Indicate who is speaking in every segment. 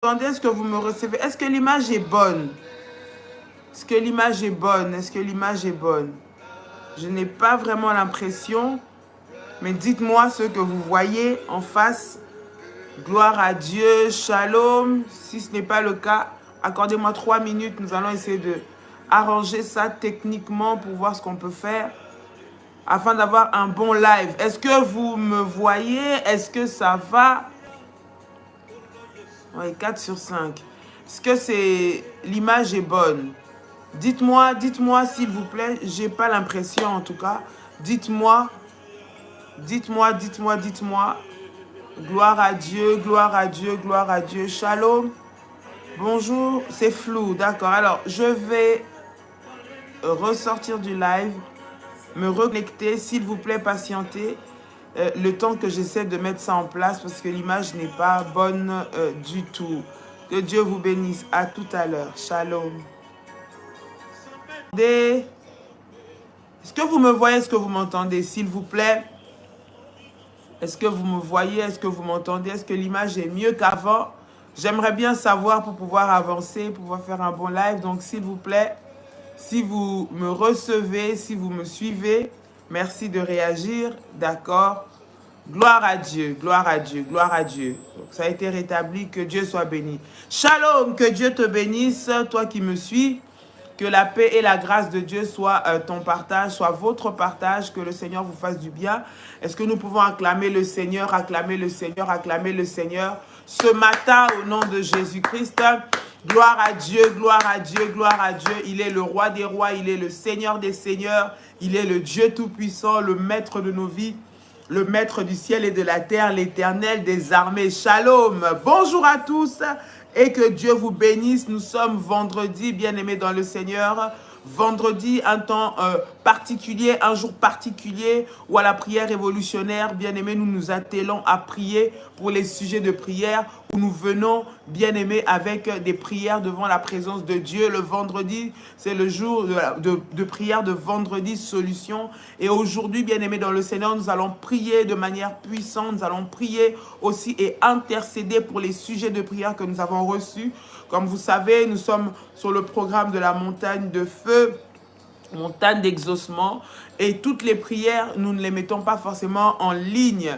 Speaker 1: Attendez, est-ce que vous me recevez? Est-ce que l'image est bonne? Est-ce que l'image est bonne? Est-ce que l'image est bonne? Je n'ai pas vraiment l'impression, mais dites-moi ce que vous voyez en face. Gloire à Dieu, shalom. Si ce n'est pas le cas, accordez-moi 3 minutes. Nous allons essayer de arranger ça techniquement pour voir ce qu'on peut faire afin d'avoir un bon live. Est-ce que vous me voyez? Est-ce que ça va? Oui, 4 sur 5. Est-ce que l'image est bonne? Dites-moi s'il vous plaît. J'ai pas l'impression en tout cas. Dites-moi. Gloire à Dieu, gloire à Dieu, gloire à Dieu. Shalom. Bonjour, c'est flou, d'accord. Alors, je vais ressortir du live, me reconnecter. S'il vous plaît, patientez le temps que j'essaie de mettre ça en place parce que l'image n'est pas bonne du tout. Que Dieu vous bénisse. À tout à l'heure. Shalom. Est-ce que vous me voyez? Est-ce que vous m'entendez? S'il vous plaît. Est-ce que vous me voyez? Est-ce que vous m'entendez? Est-ce que l'image est mieux qu'avant? J'aimerais bien savoir pour pouvoir avancer, pour pouvoir faire un bon live. Donc, s'il vous plaît, si vous me recevez, si vous me suivez, merci de réagir. D'accord? Gloire à Dieu, gloire à Dieu, gloire à Dieu. Donc, ça a été rétabli, que Dieu soit béni. Shalom, que Dieu te bénisse, toi qui me suis. Que la paix et la grâce de Dieu soient ton partage, soit votre partage, que le Seigneur vous fasse du bien. Est-ce que nous pouvons acclamer le Seigneur, acclamer le Seigneur, acclamer le Seigneur ce matin au nom de Jésus-Christ? Gloire à Dieu, gloire à Dieu, gloire à Dieu. Il est le roi des rois, il est le Seigneur des seigneurs, il est le Dieu tout-puissant, le maître de nos vies, le maître du ciel et de la terre, l'éternel des armées. Shalom, bonjour à tous. Et que Dieu vous bénisse. Nous sommes vendredi, bien-aimés dans le Seigneur. Vendredi, un temps particulier, un jour particulier où à la prière révolutionnaire, bien-aimés, nous nous attelons à prier pour les sujets de prière, où nous venons, bien-aimés, avec des prières devant la présence de Dieu. Le vendredi, c'est le jour de prière de vendredi solution. Et aujourd'hui, bien-aimés dans le Seigneur, nous allons prier de manière puissante. Nous allons prier aussi et intercéder pour les sujets de prière que nous avons reçus. Comme vous savez, nous sommes sur le programme de la montagne de feu, montagne d'exaucement. Et toutes les prières, nous ne les mettons pas forcément en ligne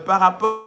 Speaker 1: par rapport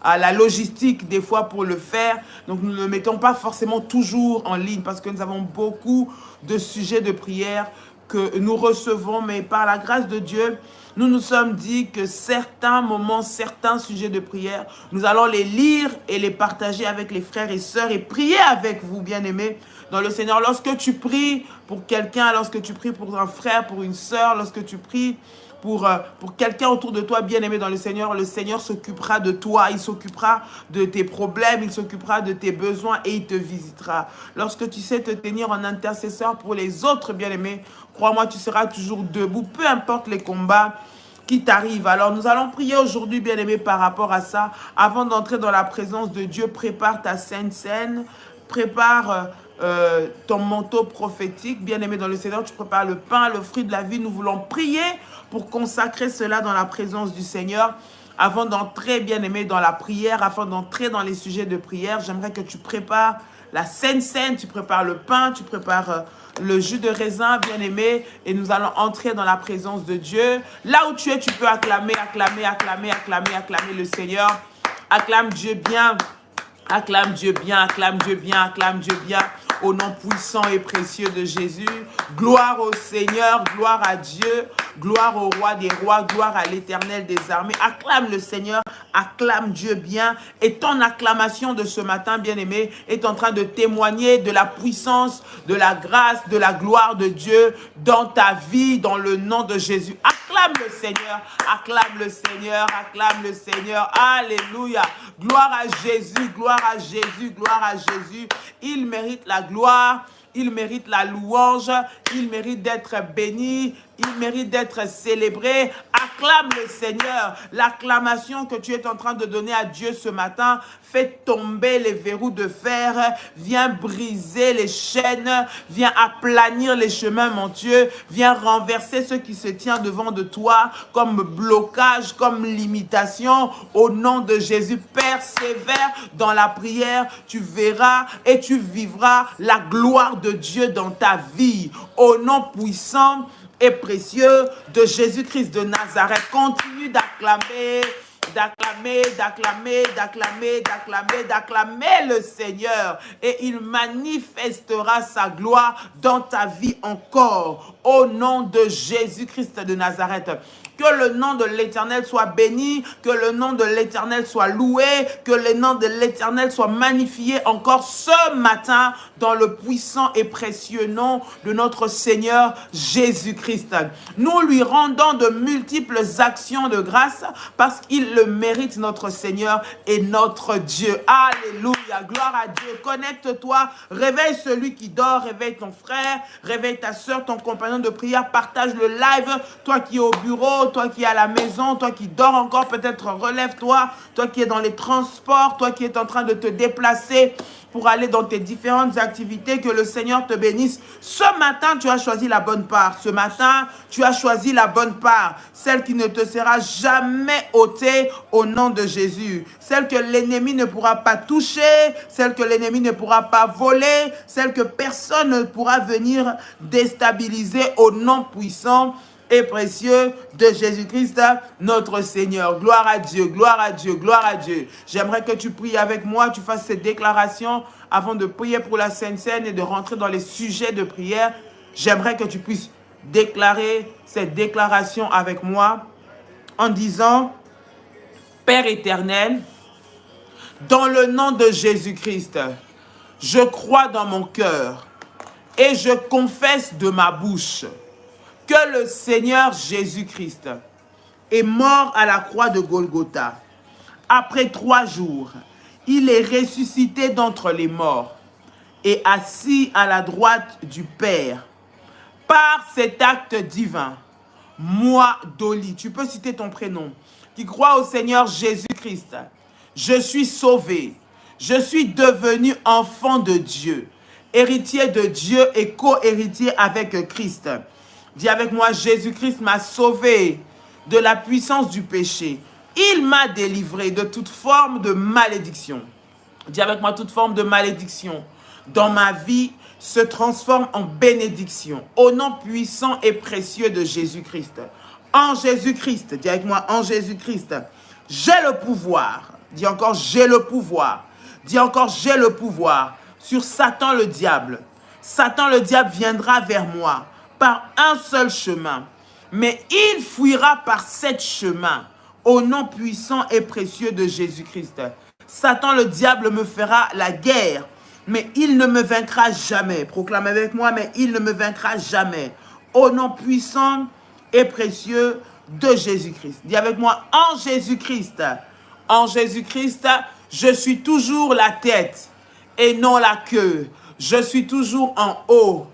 Speaker 1: à la logistique des fois pour le faire. Donc nous ne le mettons pas forcément toujours en ligne parce que nous avons beaucoup de sujets de prière que nous recevons, mais par la grâce de Dieu, nous nous sommes dit que certains moments, certains sujets de prière, nous allons les lire et les partager avec les frères et sœurs et prier avec vous, bien-aimés, dans le Seigneur. Lorsque tu pries pour quelqu'un, lorsque tu pries pour un frère, pour une sœur, lorsque tu pries pour quelqu'un autour de toi, bien-aimé dans le Seigneur s'occupera de toi, il s'occupera de tes problèmes, il s'occupera de tes besoins et il te visitera. Lorsque tu sais te tenir en intercesseur pour les autres, bien-aimé, crois-moi, tu seras toujours debout, peu importe les combats qui t'arrivent. Alors, nous allons prier aujourd'hui, bien-aimé, par rapport à ça. Avant d'entrer dans la présence de Dieu, prépare ta sainte scène, prépare ton manteau prophétique, bien-aimé dans le Seigneur, tu prépares le pain, le fruit de la vie. Nous voulons prier pour consacrer cela dans la présence du Seigneur. Avant d'entrer, bien-aimé, dans la prière, afin d'entrer dans les sujets de prière, j'aimerais que tu prépares la sainte scène, tu prépares le pain, tu prépares le jus de raisin, bien-aimé, et nous allons entrer dans la présence de Dieu. Là où tu es, tu peux acclamer, acclamer, acclamer, acclamer, acclamer le Seigneur. Acclame Dieu bien. Acclame Dieu bien, acclame Dieu bien, acclame Dieu bien, au nom puissant et précieux de Jésus. Gloire au Seigneur, gloire à Dieu, gloire au roi des rois, gloire à l'Éternel des armées. Acclame le Seigneur, acclame Dieu bien. Et ton acclamation de ce matin, bien-aimé, est en train de témoigner de la puissance, de la grâce, de la gloire de Dieu dans ta vie, dans le nom de Jésus. Acclame le Seigneur, acclame le Seigneur, acclame le Seigneur. Alléluia. Gloire à Jésus, gloire à Jésus, gloire à Jésus. Il mérite la gloire, il mérite la louange, il mérite d'être béni, il mérite d'être célébré. Acclame le Seigneur. L'acclamation que tu es en train de donner à Dieu ce matin fait tomber les verrous de fer, vient briser les chaînes, vient aplanir les chemins, mon Dieu, vient renverser ce qui se tient devant de toi comme blocage, comme limitation. Au nom de Jésus, persévère dans la prière, tu verras et tu vivras la gloire de Dieu dans ta vie. Au nom puissant et précieux de Jésus-Christ de Nazareth, continue d'acclamer, d'acclamer, d'acclamer, d'acclamer, d'acclamer, d'acclamer le Seigneur et il manifestera sa gloire dans ta vie encore. Au nom de Jésus-Christ de Nazareth. Que le nom de l'Éternel soit béni, que le nom de l'Éternel soit loué, que le nom de l'Éternel soit magnifié encore ce matin dans le puissant et précieux nom de notre Seigneur Jésus-Christ. Nous lui rendons de multiples actions de grâce parce qu'il le mérite, notre Seigneur et notre Dieu. Alléluia, gloire à Dieu. Connecte-toi, réveille celui qui dort, réveille ton frère, réveille ta soeur, ton compagnon de prière, partage le live, toi qui es au bureau, toi qui es à la maison, toi qui dors encore, peut-être relève-toi, toi qui es dans les transports, toi qui es en train de te déplacer pour aller dans tes différentes activités, que le Seigneur te bénisse. Ce matin, tu as choisi la bonne part. Ce matin, tu as choisi la bonne part, celle qui ne te sera jamais ôtée au nom de Jésus. Celle que l'ennemi ne pourra pas toucher, celle que l'ennemi ne pourra pas voler, celle que personne ne pourra venir déstabiliser au nom puissant et précieux de Jésus-Christ, notre Seigneur. Gloire à Dieu, gloire à Dieu, gloire à Dieu. J'aimerais que tu pries avec moi, tu fasses cette déclaration avant de prier pour la Sainte Seine et de rentrer dans les sujets de prière. J'aimerais que tu puisses déclarer cette déclaration avec moi en disant: Père éternel, dans le nom de Jésus-Christ, je crois dans mon cœur et je confesse de ma bouche que le Seigneur Jésus-Christ est mort à la croix de Golgotha. Après 3 jours, il est ressuscité d'entre les morts et assis à la droite du Père. Par cet acte divin, moi, Dolly, tu peux citer ton prénom, qui croit au Seigneur Jésus-Christ, je suis sauvé, je suis devenu enfant de Dieu, héritier de Dieu et co-héritier avec Christ. Dis avec moi: Jésus-Christ m'a sauvé de la puissance du péché. Il m'a délivré de toute forme de malédiction. Dis avec moi: toute forme de malédiction dans ma vie se transforme en bénédiction. Au nom puissant et précieux de Jésus-Christ. En Jésus-Christ, dis avec moi: en Jésus-Christ, j'ai le pouvoir. Dis encore: j'ai le pouvoir. Dis encore: j'ai le pouvoir sur Satan le diable. Satan le diable viendra vers moi par un seul chemin, mais il fuira par 7 chemins, au nom puissant et précieux de Jésus-Christ. Satan le diable me fera la guerre, mais il ne me vaincra jamais. Proclame avec moi: mais il ne me vaincra jamais. Au nom puissant et précieux de Jésus-Christ. Dis avec moi: en Jésus-Christ. En Jésus-Christ, je suis toujours la tête et non la queue. Je suis toujours en haut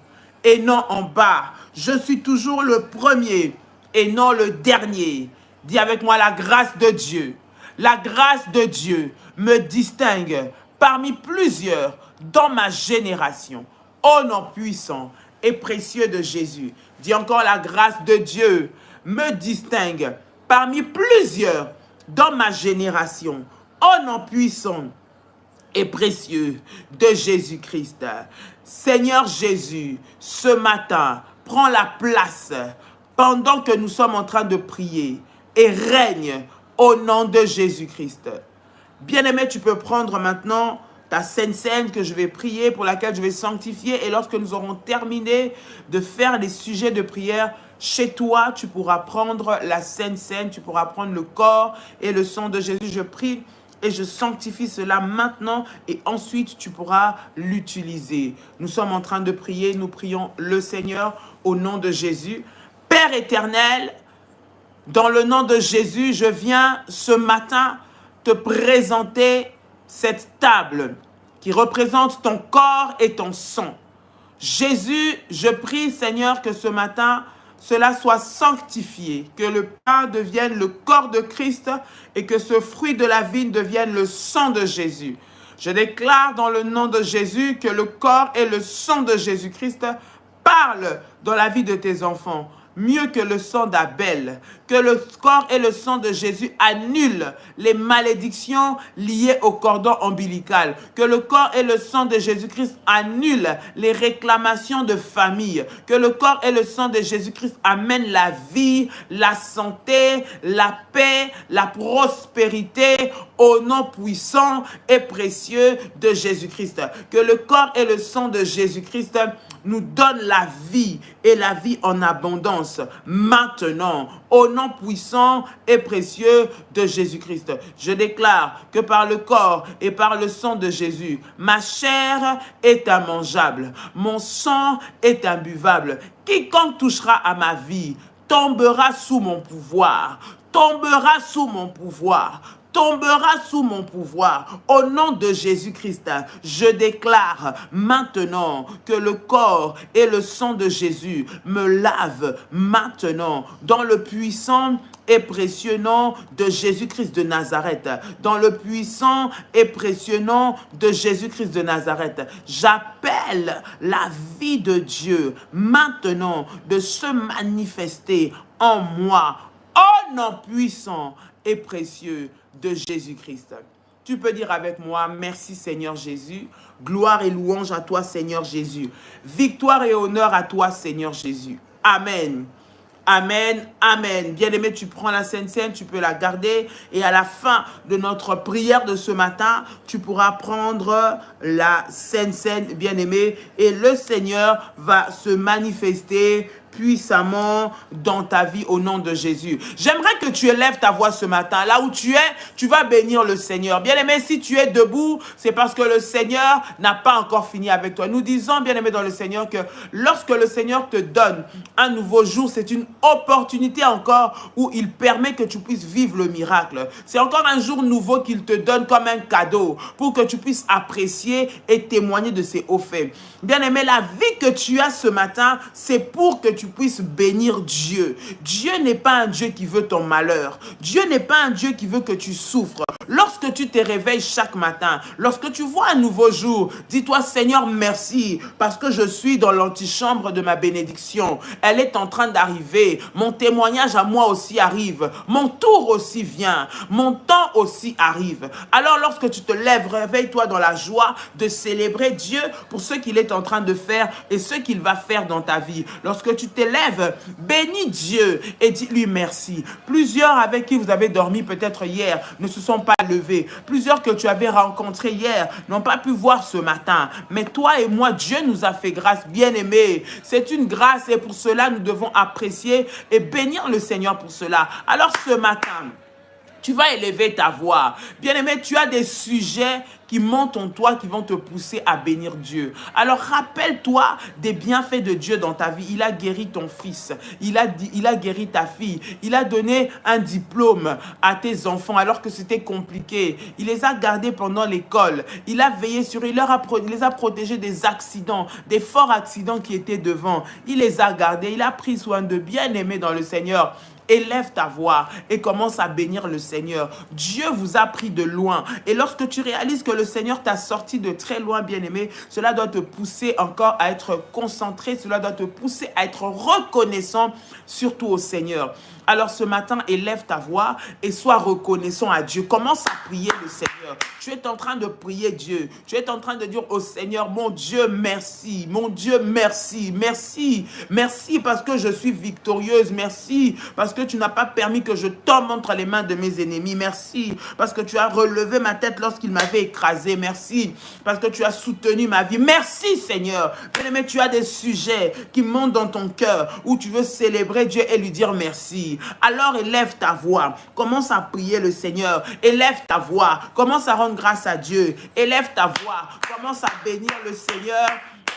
Speaker 1: et non en bas. Je suis toujours le premier et non le dernier. Dis avec moi: la grâce de Dieu. La grâce de Dieu me distingue parmi plusieurs dans ma génération. Au nom puissant et précieux de Jésus. Dis encore: la grâce de Dieu me distingue parmi plusieurs dans ma génération. Au nom puissant et précieux de Jésus-Christ. Seigneur Jésus, ce matin, prends la place pendant que nous sommes en train de prier et règne au nom de Jésus-Christ. Bien-aimé, tu peux prendre maintenant ta Sainte Seine que je vais prier, pour laquelle je vais sanctifier, et lorsque nous aurons terminé de faire les sujets de prière, chez toi, tu pourras prendre la Sainte Seine, tu pourras prendre le corps et le sang de Jésus. Je prie et je sanctifie cela maintenant et ensuite tu pourras l'utiliser. Nous sommes en train de prier, nous prions le Seigneur au nom de Jésus. Père éternel, dans le nom de Jésus, je viens ce matin te présenter cette table qui représente ton corps et ton sang. Jésus, je prie Seigneur que ce matin, cela soit sanctifié, que le pain devienne le corps de Christ et que ce fruit de la vigne devienne le sang de Jésus. Je déclare dans le nom de Jésus que le corps et le sang de Jésus-Christ parlent dans la vie de tes enfants, mieux que le sang d'Abel, que le corps et le sang de Jésus annulent les malédictions liées au cordon ombilical, que le corps et le sang de Jésus-Christ annulent les réclamations de famille, que le corps et le sang de Jésus-Christ amènent la vie, la santé, la paix, la prospérité au nom puissant et précieux de Jésus-Christ. Que le corps et le sang de Jésus-Christ nous donnent la vie et la vie en abondance maintenant, au nom puissant et précieux de Jésus-Christ. Je déclare que par le corps et par le sang de Jésus, ma chair est immangeable, mon sang est imbuvable. Quiconque touchera à ma vie tombera sous mon pouvoir, tombera sous mon pouvoir, tombera sous mon pouvoir. Au nom de Jésus-Christ, je déclare maintenant que le corps et le sang de Jésus me lavent maintenant dans le puissant et précieux nom de Jésus-Christ de Nazareth. Dans le puissant et précieux nom de Jésus-Christ de Nazareth. J'appelle la vie de Dieu maintenant de se manifester en moi, au nom puissant et précieux de Jésus-Christ. Tu peux dire avec moi, merci Seigneur Jésus, gloire et louange à toi Seigneur Jésus, victoire et honneur à toi Seigneur Jésus. Amen. Amen, amen. Bien-aimé, tu prends la Sainte Seine, tu peux la garder et à la fin de notre prière de ce matin, tu pourras prendre la Sainte Seine, bien-aimé, et le Seigneur va se manifester puissamment dans ta vie au nom de Jésus. J'aimerais que tu élèves ta voix ce matin. Là où tu es, tu vas bénir le Seigneur. Bien-aimé, si tu es debout, c'est parce que le Seigneur n'a pas encore fini avec toi. Nous disons, bien-aimé dans le Seigneur, que lorsque le Seigneur te donne un nouveau jour, c'est une opportunité encore où il permet que tu puisses vivre le miracle. C'est encore un jour nouveau qu'il te donne comme un cadeau pour que tu puisses apprécier et témoigner de ses hauts faits. Bien-aimé, la vie que tu as ce matin, c'est pour que tu puisses bénir Dieu. Dieu n'est pas un Dieu qui veut ton malheur. Dieu n'est pas un Dieu qui veut que tu souffres. Lorsque tu te réveilles chaque matin, lorsque tu vois un nouveau jour, dis-toi Seigneur merci parce que je suis dans l'antichambre de ma bénédiction. Elle est en train d'arriver. Mon témoignage à moi aussi arrive. Mon tour aussi vient. Mon temps aussi arrive. Alors lorsque tu te lèves, réveille-toi dans la joie de célébrer Dieu pour ce qu'il est en train de faire et ce qu'il va faire dans ta vie. Lorsque tu t'élèves, bénis Dieu et dis-lui merci. Plusieurs avec qui vous avez dormi peut-être hier ne se sont pas levés. Plusieurs que tu avais rencontrés hier n'ont pas pu voir ce matin. Mais toi et moi, Dieu nous a fait grâce, bien-aimés. C'est une grâce et pour cela, nous devons apprécier et bénir le Seigneur pour cela. Alors ce matin, tu vas élever ta voix. Bien-aimé, tu as des sujets qui montent en toi, qui vont te pousser à bénir Dieu. Alors rappelle-toi des bienfaits de Dieu dans ta vie. Il a guéri ton fils, il a guéri ta fille, il a donné un diplôme à tes enfants alors que c'était compliqué. Il les a gardés pendant l'école, il a veillé sur eux, il les a protégés des accidents, des forts accidents qui étaient devant. Il les a gardés, il a pris soin de bien-aimés dans le Seigneur. Élève ta voix et commence à bénir le Seigneur. Dieu vous a pris de loin. Et lorsque tu réalises que le Seigneur t'a sorti de très loin, bien-aimé, cela doit te pousser encore à être concentré. Cela doit te pousser à être reconnaissant, surtout au Seigneur. Alors ce matin, élève ta voix et sois reconnaissant à Dieu. Commence à prier le Seigneur. Tu es en train de prier Dieu. Tu es en train de dire au Seigneur, mon Dieu, merci. Mon Dieu, merci. Merci. Merci parce que je suis victorieuse. Merci parce que tu n'as pas permis que je tombe entre les mains de mes ennemis. Merci parce que tu as relevé ma tête lorsqu'il m'avait écrasé. Merci parce que tu as soutenu ma vie. Merci Seigneur. Bien-aimé, tu as des sujets qui montent dans ton cœur où tu veux célébrer Dieu et lui dire merci. Alors élève ta voix, commence à prier le Seigneur, élève ta voix, commence à rendre grâce à Dieu, élève ta voix, commence à bénir le Seigneur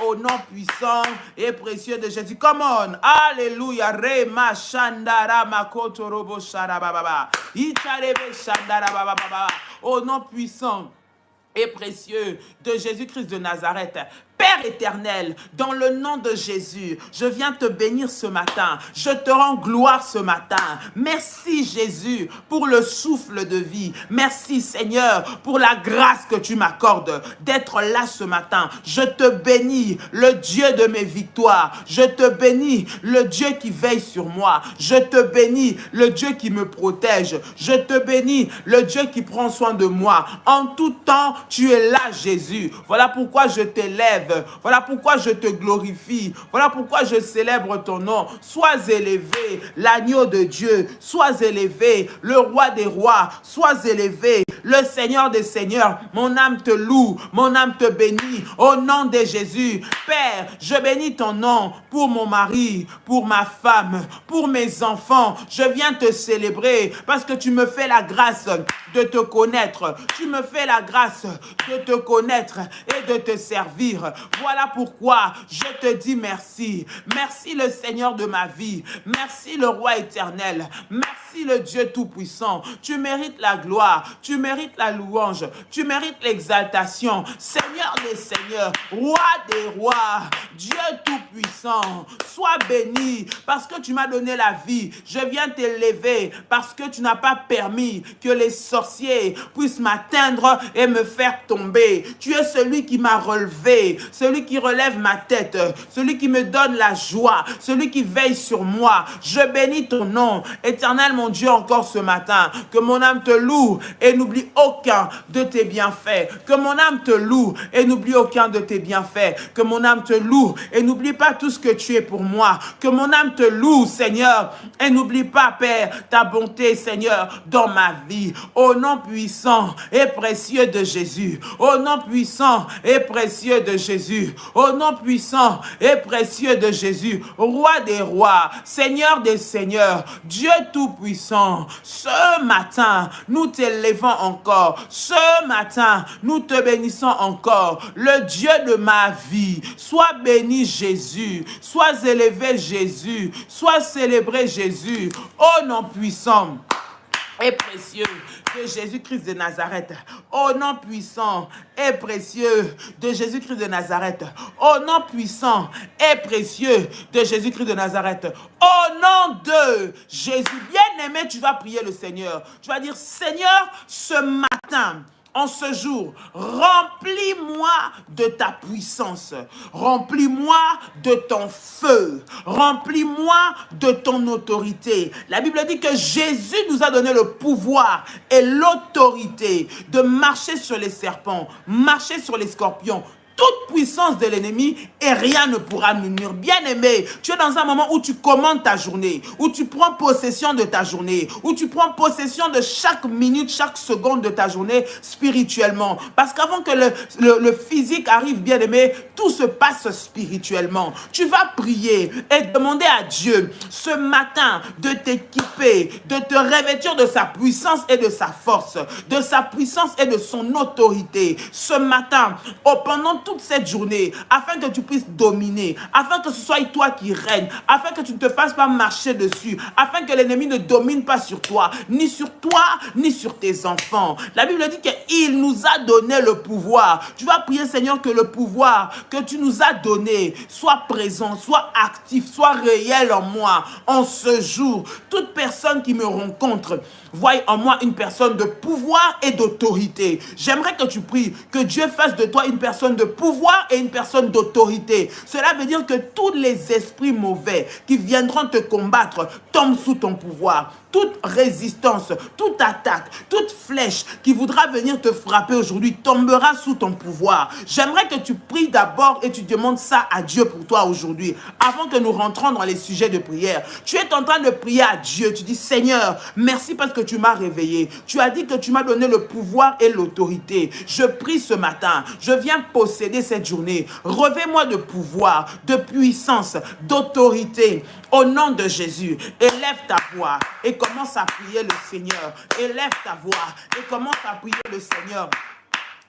Speaker 1: au nom puissant et précieux de Jésus. Come on, alléluia, rema shandara makoto robo sharababa, itarebe shandara baba, au nom puissant et précieux de Jésus-Christ de Nazareth. Père éternel, dans le nom de Jésus, je viens te bénir ce matin. Je te rends gloire ce matin. Merci Jésus pour le souffle de vie. Merci Seigneur pour la grâce que tu m'accordes d'être là ce matin. Je te bénis, le Dieu de mes victoires. Je te bénis, le Dieu qui veille sur moi. Je te bénis, le Dieu qui me protège. Je te bénis, le Dieu qui prend soin de moi. En tout temps, tu es là Jésus. Voilà pourquoi je t'élève. Voilà pourquoi je te glorifie. Voilà pourquoi je célèbre ton nom. Sois élevé, l'agneau de Dieu. Sois élevé, le roi des rois. Sois élevé, le Seigneur des seigneurs. Mon âme te loue, mon âme te bénit. Au nom de Jésus. Père, je bénis ton nom pour mon mari, pour ma femme, pour mes enfants. Je viens te célébrer parce que tu me fais la grâce de te connaître. Tu me fais la grâce de te connaître et de te servir. Voilà pourquoi je te dis merci. Merci le Seigneur de ma vie. Merci le roi éternel. Merci le Dieu tout-puissant. Tu mérites la gloire. Tu mérites la louange. Tu mérites l'exaltation. Seigneur des seigneurs. Roi des rois. Dieu tout-puissant. Sois béni parce que tu m'as donné la vie. Je viens t'élever parce que tu n'as pas permis que les sorciers puissent m'atteindre et me faire tomber. Tu es celui qui m'a relevé, celui qui relève ma tête, celui qui me donne la joie, celui qui veille sur moi. Je bénis ton nom, éternel mon Dieu, encore ce matin. Que mon âme te loue et n'oublie aucun de tes bienfaits. Que mon âme te loue et n'oublie aucun de tes bienfaits. Que mon âme te loue et n'oublie pas tout ce que tu es pour moi. Que mon âme te loue, Seigneur, et n'oublie pas, Père, ta bonté, Seigneur, dans ma vie. Au nom puissant et précieux de Jésus. Au nom puissant et précieux de Jésus. Au nom puissant et précieux de Jésus. Roi des rois, Seigneur des seigneurs, Dieu tout-puissant. Ce matin, nous t'élevons encore. Ce matin, nous te bénissons encore. Le Dieu de ma vie. Sois béni Jésus. Sois élevé Jésus. Sois célébré Jésus. Au nom puissant et précieux de Jésus-Christ de Nazareth. Au nom puissant et précieux de Jésus-Christ de Nazareth. Au nom puissant et précieux de Jésus-Christ de Nazareth. Au nom de Jésus. Bien-aimé, tu vas prier le Seigneur. Tu vas dire, Seigneur, ce matin, en ce jour, remplis-moi de ta puissance, remplis-moi de ton feu, remplis-moi de ton autorité. La Bible dit que Jésus nous a donné le pouvoir et l'autorité de marcher sur les serpents, marcher sur les scorpions, toute puissance de l'ennemi et rien ne pourra nous nuire. Bien-aimé, tu es dans un moment où tu commandes ta journée, où tu prends possession de ta journée, où tu prends possession de chaque minute, chaque seconde de ta journée spirituellement. Parce qu'avant que le physique arrive, bien-aimé, tout se passe spirituellement. Tu vas prier et demander à Dieu ce matin de t'équiper, de te revêtir de sa puissance et de sa force, de sa puissance et de son autorité. Ce matin, pendant toute cette journée, afin que tu puisses dominer, afin que ce soit toi qui règne, afin que tu ne te fasses pas marcher dessus, afin que l'ennemi ne domine pas sur toi, ni sur tes enfants. La Bible dit qu'il nous a donné le pouvoir. Tu vas prier, Seigneur, que le pouvoir que tu nous as donné soit présent, soit actif, soit réel en moi, en ce jour. Toute personne qui me rencontre, voie en moi une personne de pouvoir et d'autorité. J'aimerais que tu pries, que Dieu fasse de toi une personne de pouvoir et une personne d'autorité. Cela veut dire que tous les esprits mauvais qui viendront te combattre tombent sous ton pouvoir. Toute résistance, toute attaque, toute flèche qui voudra venir te frapper aujourd'hui tombera sous ton pouvoir. J'aimerais que tu pries d'abord et tu demandes ça à Dieu pour toi aujourd'hui, avant que nous rentrons dans les sujets de prière. Tu es en train de prier à Dieu. Tu dis, Seigneur, merci parce que tu m'as réveillé. Tu as dit que tu m'as donné le pouvoir et l'autorité. Je prie ce matin. Je viens posséder cette journée. Revêt-moi de pouvoir, de puissance, d'autorité. Au nom de Jésus, élève ta voix et commence à prier le Seigneur. Élève ta voix et commence à prier le Seigneur.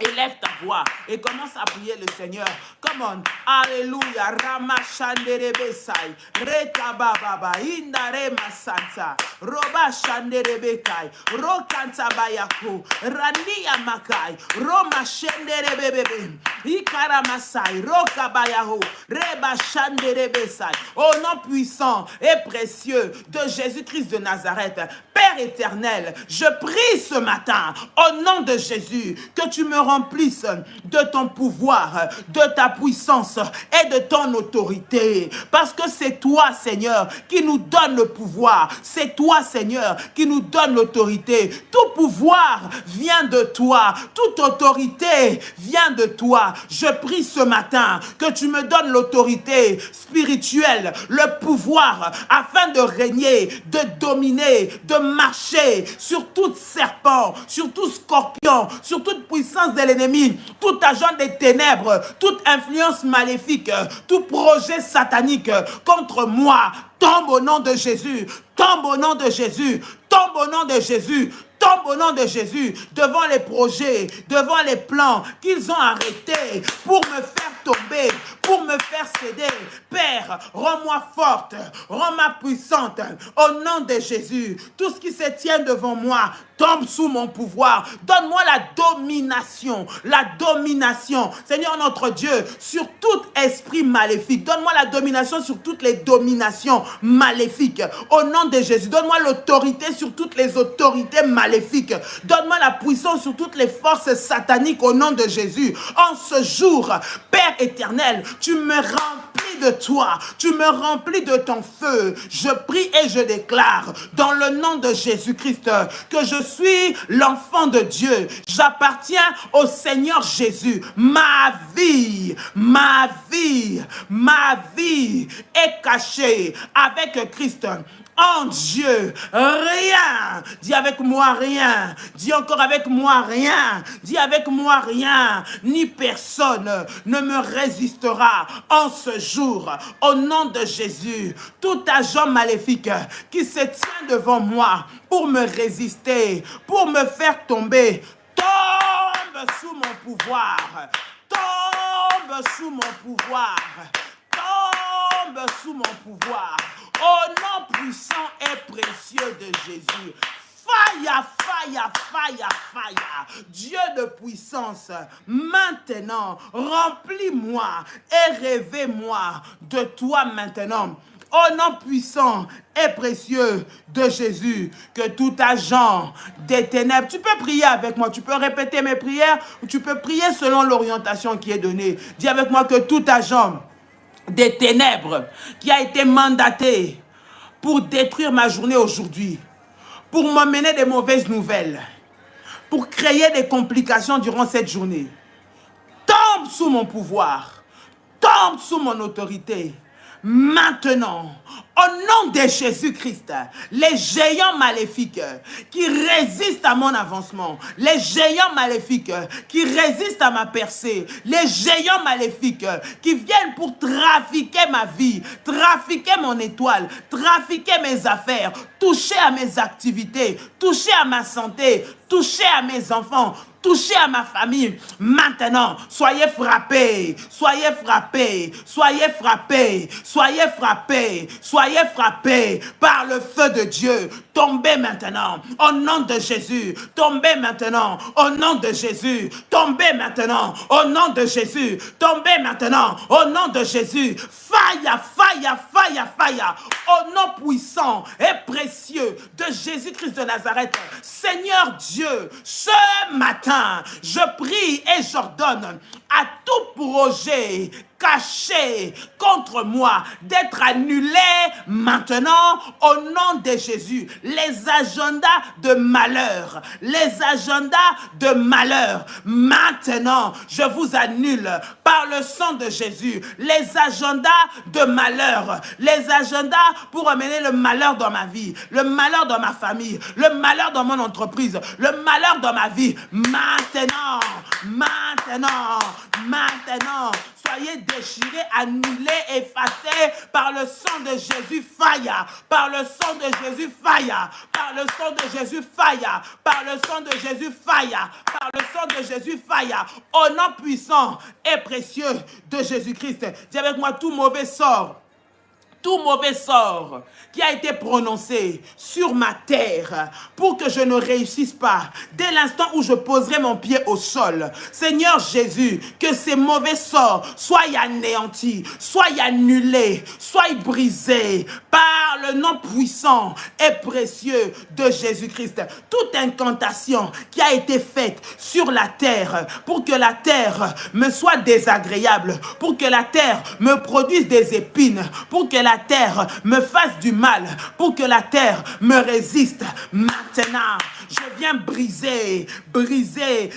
Speaker 1: Élève ta voix et commence à prier le Seigneur. Come on. Alléluia. Rama Shanderebe Sai. Reka Baba. Indare Masanta. Roba Shanderebe Kai. Rokanta Bayako. Randia Makai. Roma Shanderebe Bebe. Ikara Masai. Roka Bayaho. Reba Shanderebe Sai. Au nom puissant et précieux de Jésus-Christ de Nazareth. Père éternel, je prie ce matin au nom de Jésus que tu me remplisses de ton pouvoir, de ta puissance et de ton autorité. Parce que c'est toi, Seigneur, qui nous donne le pouvoir. C'est toi, Seigneur, qui nous donne l'autorité. Tout pouvoir vient de toi. Toute autorité vient de toi. Je prie ce matin que tu me donnes l'autorité spirituelle, le pouvoir afin de régner, de dominer, de marcher sur tout serpent, sur tout scorpion, sur toute puissance de l'ennemi, tout agent des ténèbres, toute influence maléfique, tout projet satanique contre moi, tombe au nom de Jésus, tombe au nom de Jésus, tombe au nom de Jésus, tombe au nom de Jésus, devant les projets, devant les plans qu'ils ont arrêtés pour me faire tomber, pour me faire céder. Père, rends-moi forte, rends-moi puissante, au nom de Jésus. Tout ce qui se tient devant moi tombe sous mon pouvoir. Donne-moi la domination, Seigneur notre Dieu, sur tout esprit maléfique. Donne-moi la domination sur toutes les dominations maléfiques, au nom de Jésus. Donne-moi l'autorité sur toutes les autorités maléfiques. Donne-moi la puissance sur toutes les forces sataniques, au nom de Jésus. En ce jour, Père éternel, tu me remplis de toi, tu me remplis de ton feu. Je prie et je déclare dans le nom de Jésus-Christ que je suis l'enfant de Dieu. J'appartiens au Seigneur Jésus. Ma vie est cachée avec Christ. En Dieu, rien. Dis avec moi rien. Dis encore avec moi rien. Dis avec moi rien. Ni personne ne me résistera en ce jour. Au nom de Jésus, tout agent maléfique qui se tient devant moi pour me résister, pour me faire tomber, tombe sous mon pouvoir. Tombe sous mon pouvoir. Tombe sous mon pouvoir. Au nom puissant et précieux de Jésus. Fire. Dieu de puissance, maintenant, remplis-moi et révèle-moi de toi maintenant. Au nom puissant et précieux de Jésus, que tout agent des ténèbres, tu peux prier avec moi, tu peux répéter mes prières, ou tu peux prier selon l'orientation qui est donnée. Dis avec moi que tout agent des ténèbres qui a été mandaté pour détruire ma journée aujourd'hui, pour m'emmener des mauvaises nouvelles, pour créer des complications durant cette journée, tombe sous mon pouvoir, tombe sous mon autorité. Maintenant, au nom de Jésus-Christ, les géants maléfiques qui résistent à mon avancement, les géants maléfiques qui résistent à ma percée, les géants maléfiques qui viennent pour trafiquer ma vie, trafiquer mon étoile, trafiquer mes affaires, toucher à mes activités, toucher à ma santé, toucher à mes enfants, toucher à ma famille. Maintenant, soyez frappés, soyez frappés, soyez frappés, soyez frappés, soyez frappés par le feu de Dieu. Tombez maintenant, au nom de Jésus. Tombez maintenant, au nom de Jésus. Tombez maintenant, au nom de Jésus. Tombez maintenant, au nom de Jésus. Fire. Au nom puissant et précieux de Jésus-Christ de Nazareth. Seigneur Dieu, ce matin, je prie et j'ordonne à tout projet caché contre moi d'être annulé maintenant au nom de Jésus. Les agendas de malheur, maintenant, je vous annule par le sang de Jésus. Les agendas de malheur, les agendas pour amener le malheur dans ma vie, le malheur dans ma famille, le malheur dans mon entreprise, le malheur dans ma vie. Maintenant, soyez déchiré, annulé, effacé par le sang de Jésus, fire. Par le sang de Jésus, fire. Par le sang de Jésus, fire. Par le sang de Jésus, fire. Par le sang de Jésus, fire. Au nom puissant et précieux de Jésus-Christ. Dis avec moi, tout mauvais sort qui a été prononcé sur ma terre pour que je ne réussisse pas dès l'instant où je poserai mon pied au sol. Seigneur Jésus, que ces mauvais sorts soient anéantis, soient annulés, soient brisés par le nom puissant et précieux de Jésus-Christ. Toute incantation qui a été faite sur la terre pour que la terre me soit désagréable, pour que la terre me produise des épines, pour que la terre me fasse du mal, pour que la terre me résiste. Maintenant, je viens briser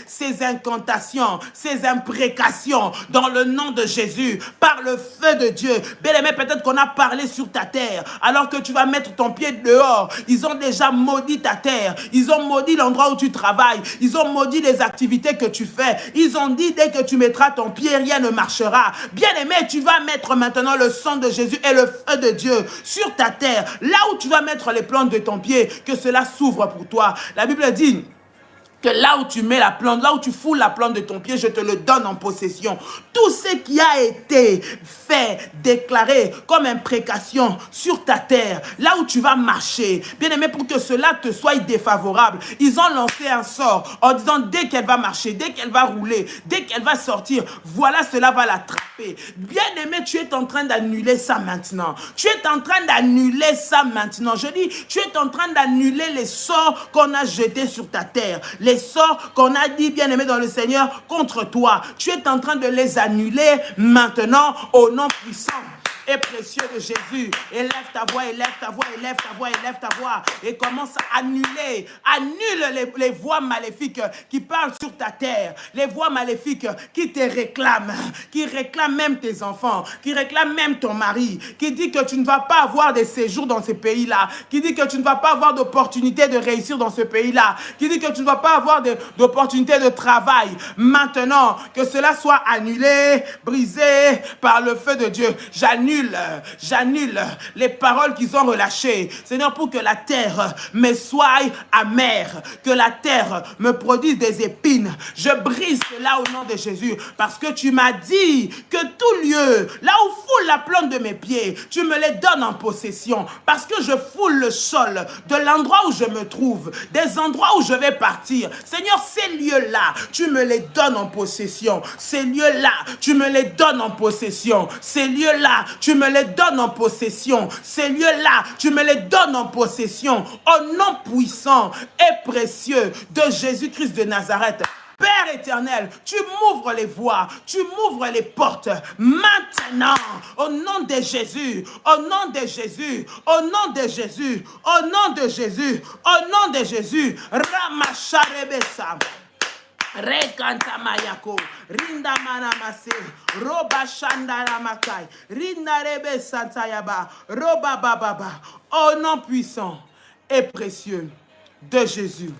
Speaker 1: ces incantations, ces imprécations dans le nom de Jésus, par le feu de Dieu. Bien-aimé, peut-être qu'on a parlé sur ta terre, alors que tu vas mettre ton pied dehors. Ils ont déjà maudit ta terre, ils ont maudit l'endroit où tu travailles, ils ont maudit les activités que tu fais. Ils ont dit, dès que tu mettras ton pied, rien ne marchera. Bien-aimé, tu vas mettre maintenant le sang de Jésus et le feu de Dieu sur ta terre, là où tu vas mettre les plantes de ton pied, que cela s'ouvre pour toi. La Bible dit que là où tu mets la plante, là où tu foules la plante de ton pied, je te le donne en possession. Tout ce qui a été fait, déclaré comme imprécation sur ta terre, là où tu vas marcher, bien aimé, pour que cela te soit défavorable, ils ont lancé un sort en disant, dès qu'elle va marcher, dès qu'elle va rouler, dès qu'elle va sortir, voilà, cela va l'attraper. Bien aimé, tu es en train d'annuler ça maintenant. Tu es en train d'annuler ça maintenant. Je dis, tu es en train d'annuler les sorts qu'on a jetés sur ta terre. Les sorts qu'on a dit, bien aimé dans le Seigneur, contre toi. Tu es en train de les annuler maintenant au nom puissant et précieux de Jésus. Élève ta voix, élève ta voix, élève ta voix, élève ta voix. Et commence à annuler. Annule les voix maléfiques qui parlent sur ta terre. Les voix maléfiques qui te réclament. Qui réclament même tes enfants. Qui réclament même ton mari. Qui dit que tu ne vas pas avoir de séjour dans ce pays-là. Qui dit que tu ne vas pas avoir d'opportunité de réussir dans ce pays-là. Qui dit que tu ne vas pas avoir d'opportunité de travail. Maintenant, que cela soit annulé, brisé par le feu de Dieu. J'annule les paroles qu'ils ont relâchées. Seigneur, pour que la terre me soit amère, que la terre me produise des épines. Je brise cela au nom de Jésus, parce que tu m'as dit que tout lieu, là où foule la plante de mes pieds, tu me les donnes en possession, parce que je foule le sol de l'endroit où je me trouve, des endroits où je vais partir. Seigneur, ces lieux-là, tu me les donnes en possession. Ces lieux-là, tu me les donnes en possession. Ces lieux-là, tu me les donnes en possession. Ces lieux-là, tu me les donnes en possession. Au nom puissant et précieux de Jésus-Christ de Nazareth. Père éternel, tu m'ouvres les voies, tu m'ouvres les portes. Maintenant, au nom de Jésus, au nom de Jésus, au nom de Jésus, au nom de Jésus, au nom de Jésus. Ramasharebesa. Rekanta mayako, rinda manamase, roba shandara makai, rinda rebe santayaba, roba bababa. Au nom puissant et précieux de Jésus.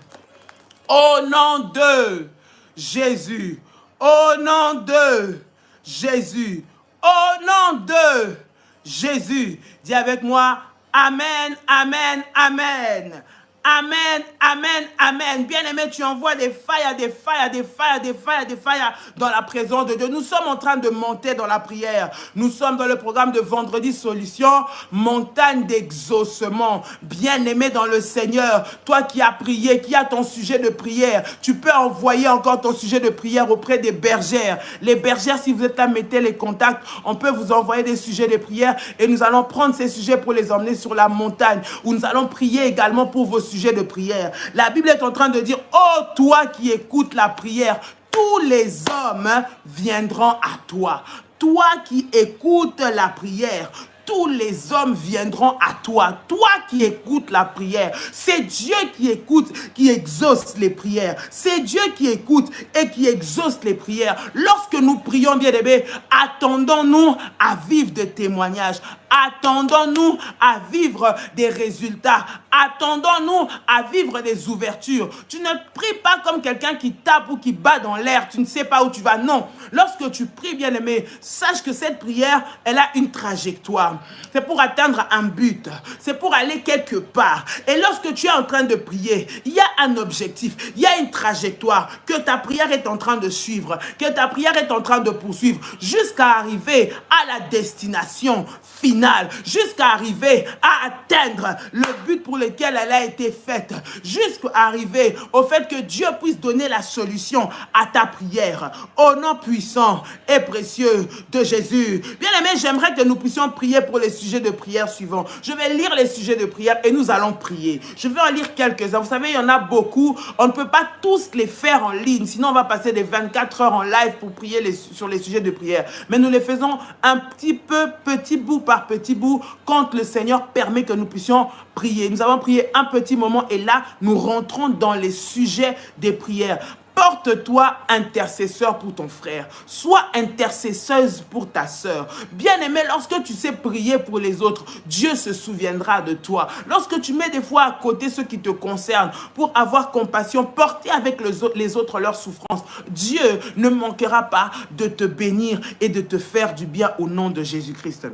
Speaker 1: Au nom de Jésus. Au nom de Jésus. Au nom de Jésus. Dis avec moi, Amen, Amen, Amen. Amen, amen, amen. Bien-aimé, tu envoies des fires, des fires, des fires, des fires, des fires dans la présence de Dieu. Nous sommes en train de monter dans la prière. Nous sommes dans le programme de Vendredi Solution, montagne d'exaucement. Bien-aimé dans le Seigneur, toi qui as prié, qui as ton sujet de prière, tu peux envoyer encore ton sujet de prière auprès des bergères. Les bergères, si vous êtes là, mettez les contacts. On peut vous envoyer des sujets de prière et nous allons prendre ces sujets pour les emmener sur la montagne, où nous allons prier également pour vos sujets de prière. La Bible est en train de dire, oh toi qui écoutes la prière, tous les hommes viendront à toi. Toi qui écoutes la prière, tous les hommes viendront à toi. Toi qui écoutes la prière. C'est Dieu qui écoute, qui exauce les prières. C'est Dieu qui écoute et qui exauce les prières. Lorsque nous prions, bien-aimés, attendons-nous à vivre de témoignages. Attendons-nous à vivre des résultats. Attendons-nous à vivre des ouvertures. Tu ne pries pas comme quelqu'un qui tape ou qui bat dans l'air. Tu ne sais pas où tu vas. Non. Lorsque tu pries, bien-aimé, sache que cette prière, elle a une trajectoire. C'est pour atteindre un but. C'est pour aller quelque part. Et lorsque tu es en train de prier, il y a un objectif. Il y a une trajectoire que ta prière est en train de suivre, que ta prière est en train de poursuivre jusqu'à arriver à la destination finale, jusqu'à arriver à atteindre le but pour lequel elle a été faite, jusqu'à arriver au fait que Dieu puisse donner la solution à ta prière. Au nom puissant et précieux de Jésus. Bien-aimés, j'aimerais que nous puissions prier pour les sujets de prière suivants. Je vais lire les sujets de prière et nous allons prier. Je vais en lire quelques-uns. Vous savez, il y en a beaucoup. On ne peut pas tous les faire en ligne, sinon on va passer des 24 heures en live pour prier sur les sujets de prière. Mais nous les faisons un petit peu, petit bout par petit bout, quand le Seigneur permet que nous puissions prier. Nous avons prié un petit moment et là, nous rentrons dans les sujets des prières. Porte-toi intercesseur pour ton frère. Sois intercesseuse pour ta sœur. Bien-aimé, lorsque tu sais prier pour les autres, Dieu se souviendra de toi. Lorsque tu mets des fois à côté ce qui te concerne pour avoir compassion, porter avec les autres leurs souffrances, Dieu ne manquera pas de te bénir et de te faire du bien au nom de Jésus-Christ.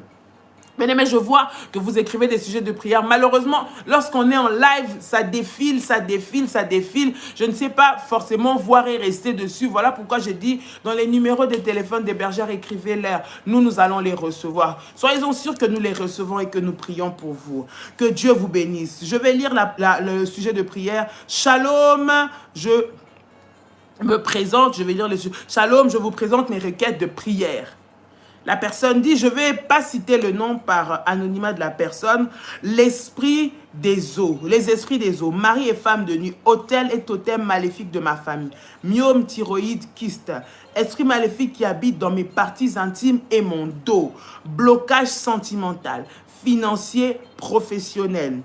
Speaker 1: Bien-aimés, je vois que vous écrivez des sujets de prière. Malheureusement, lorsqu'on est en live, ça défile, ça défile, ça défile. Je ne sais pas forcément voir et rester dessus. Voilà pourquoi j'ai dit, dans les numéros de téléphone des bergères, écrivez-les. Nous allons les recevoir. Soyez-en sûrs que nous les recevons et que nous prions pour vous. Que Dieu vous bénisse. Je vais lire le sujet de prière. Shalom, je vais lire le sujet. Shalom, je vous présente mes requêtes de prière. La personne dit, je ne vais pas citer le nom par anonymat de la personne, l'esprit des eaux, les esprits des eaux, mari et femme de nuit, autel et totem maléfique de ma famille, myome, thyroïde, kyste, esprit maléfique qui habite dans mes parties intimes et mon dos, blocage sentimental, financier, professionnel.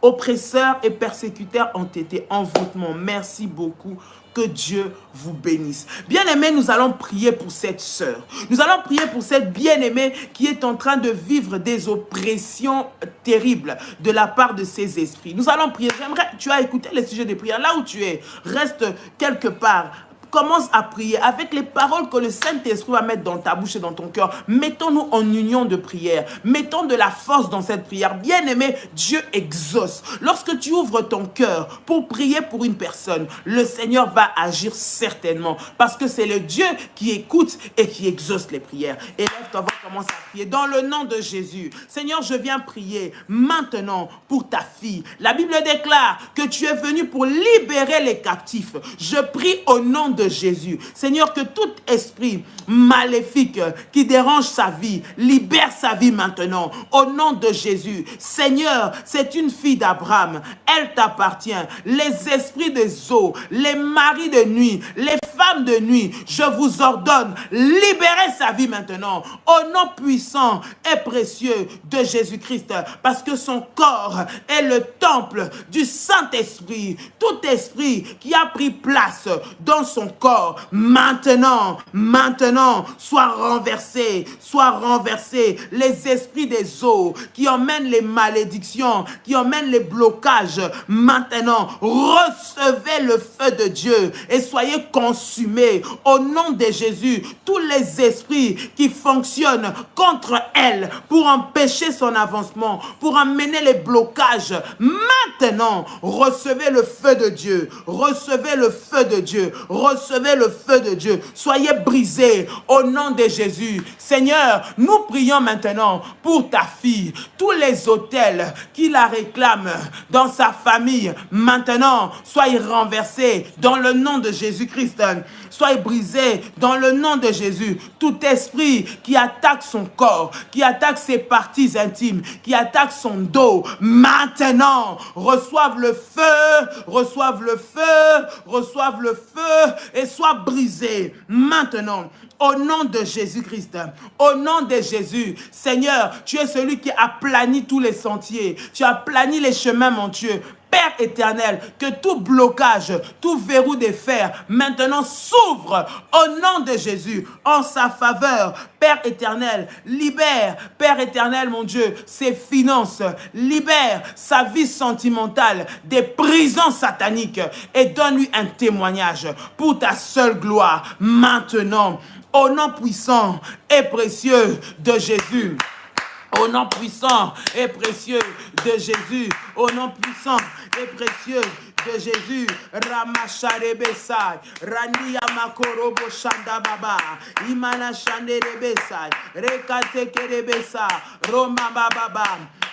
Speaker 1: Oppresseurs et persécuteurs ont été envoûtement. Merci beaucoup. Que Dieu vous bénisse. Bien-aimés, nous allons prier pour cette sœur. Nous allons prier pour cette bien-aimée qui est en train de vivre des oppressions terribles de la part de ses esprits. Nous allons prier. J'aimerais, tu as écouté les sujets de prière. Là où tu es, reste quelque part. Commence à prier avec les paroles que le Saint-Esprit va mettre dans ta bouche et dans ton cœur. Mettons-nous en union de prière. Mettons de la force dans cette prière. Bien-aimé, Dieu exauce. Lorsque tu ouvres ton cœur pour prier pour une personne, le Seigneur va agir certainement. Parce que c'est le Dieu qui écoute et qui exauce les prières. Et lève-toi, on commence à prier. Dans le nom de Jésus, Seigneur, je viens prier maintenant pour ta fille. La Bible déclare que tu es venu pour libérer les captifs. Je prie au nom de Jésus. Seigneur, que tout esprit maléfique qui dérange sa vie, libère sa vie maintenant. Au nom de Jésus. Seigneur, c'est une fille d'Abraham. Elle t'appartient. Les esprits des eaux, les maris de nuit, les femmes de nuit, je vous ordonne, libérez sa vie maintenant. Au nom puissant et précieux de Jésus-Christ. Parce que son corps est le temple du Saint-Esprit. Tout esprit qui a pris place dans son corps, maintenant, soit renversé. Les esprits des eaux qui emmènent les malédictions, qui emmènent les blocages, maintenant, recevez le feu de Dieu et soyez consumés au nom de Jésus. Tous les esprits qui fonctionnent contre elle pour empêcher son avancement, pour amener les blocages, maintenant, recevez le feu de Dieu, recevez le feu de Dieu, recevez le feu de Dieu. Soyez brisés au nom de Jésus. Seigneur, nous prions maintenant pour ta fille. Tous les autels qui la réclament dans sa famille, maintenant, soyez renversés dans le nom de Jésus-Christ. Soyez brisés dans le nom de Jésus. Tout esprit qui attaque son corps, qui attaque ses parties intimes, qui attaque son dos, maintenant, reçoivent le feu, reçoivent le feu, reçoivent le feu et soient brisés maintenant. Au nom de Jésus-Christ, au nom de Jésus, Seigneur, tu es celui qui a plani tous les sentiers, tu as plani les chemins, mon Dieu. Père éternel, que tout blocage, tout verrou de fer, maintenant s'ouvre au nom de Jésus, en sa faveur. Père éternel, libère, Père éternel, mon Dieu, ses finances, libère sa vie sentimentale des prisons sataniques et donne-lui un témoignage pour ta seule gloire, maintenant, au nom puissant et précieux de Jésus. Au nom puissant et précieux de Jésus, au nom puissant et précieux de Jésus, Ramasharebesai, Rania Makorobo Shandababa, Imana Shanderebesai, Rekatekerebesa, Roma Bababa,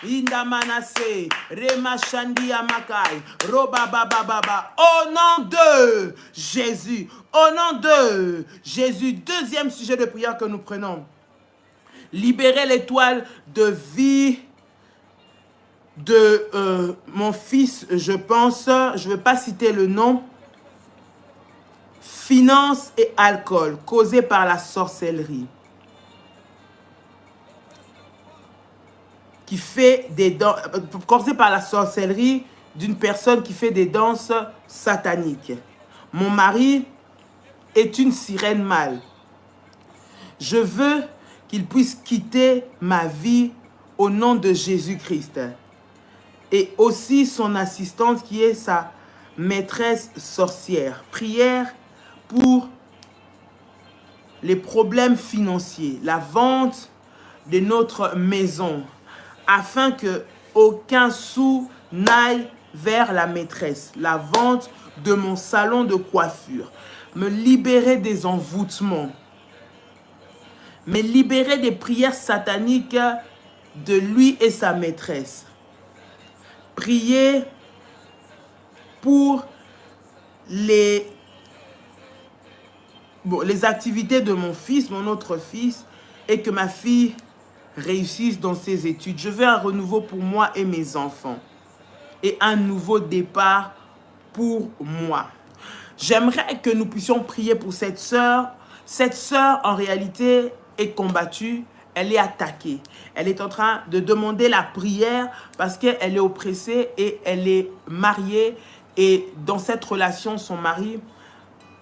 Speaker 1: Indamanase, Rema Shandia Makai, Roba Bababa, au nom de Jésus, au nom de Jésus. Deuxième sujet de prière que nous prenons. Libérer l'étoile de vie de mon fils, je pense, je ne vais pas citer le nom, finance et alcool causés par la sorcellerie, qui fait des danses, causés par la sorcellerie d'une personne qui fait des danses sataniques. Mon mari est une sirène mâle. Je veux qu'il puisse quitter ma vie au nom de Jésus-Christ. Et aussi son assistante qui est sa maîtresse sorcière. Prière pour les problèmes financiers, la vente de notre maison, afin que aucun sou n'aille vers la maîtresse. La vente de mon salon de coiffure. Me libérer des envoûtements. Mais libérer des prières sataniques de lui et sa maîtresse. Prier pour les activités de mon fils, mon autre fils, et que ma fille réussisse dans ses études. Je veux un renouveau pour moi et mes enfants. Et un nouveau départ pour moi. J'aimerais que nous puissions prier pour cette sœur. Cette sœur, en réalité, est combattue, elle est attaquée. Elle est en train de demander la prière parce qu'elle est oppressée et elle est mariée. Et dans cette relation, son mari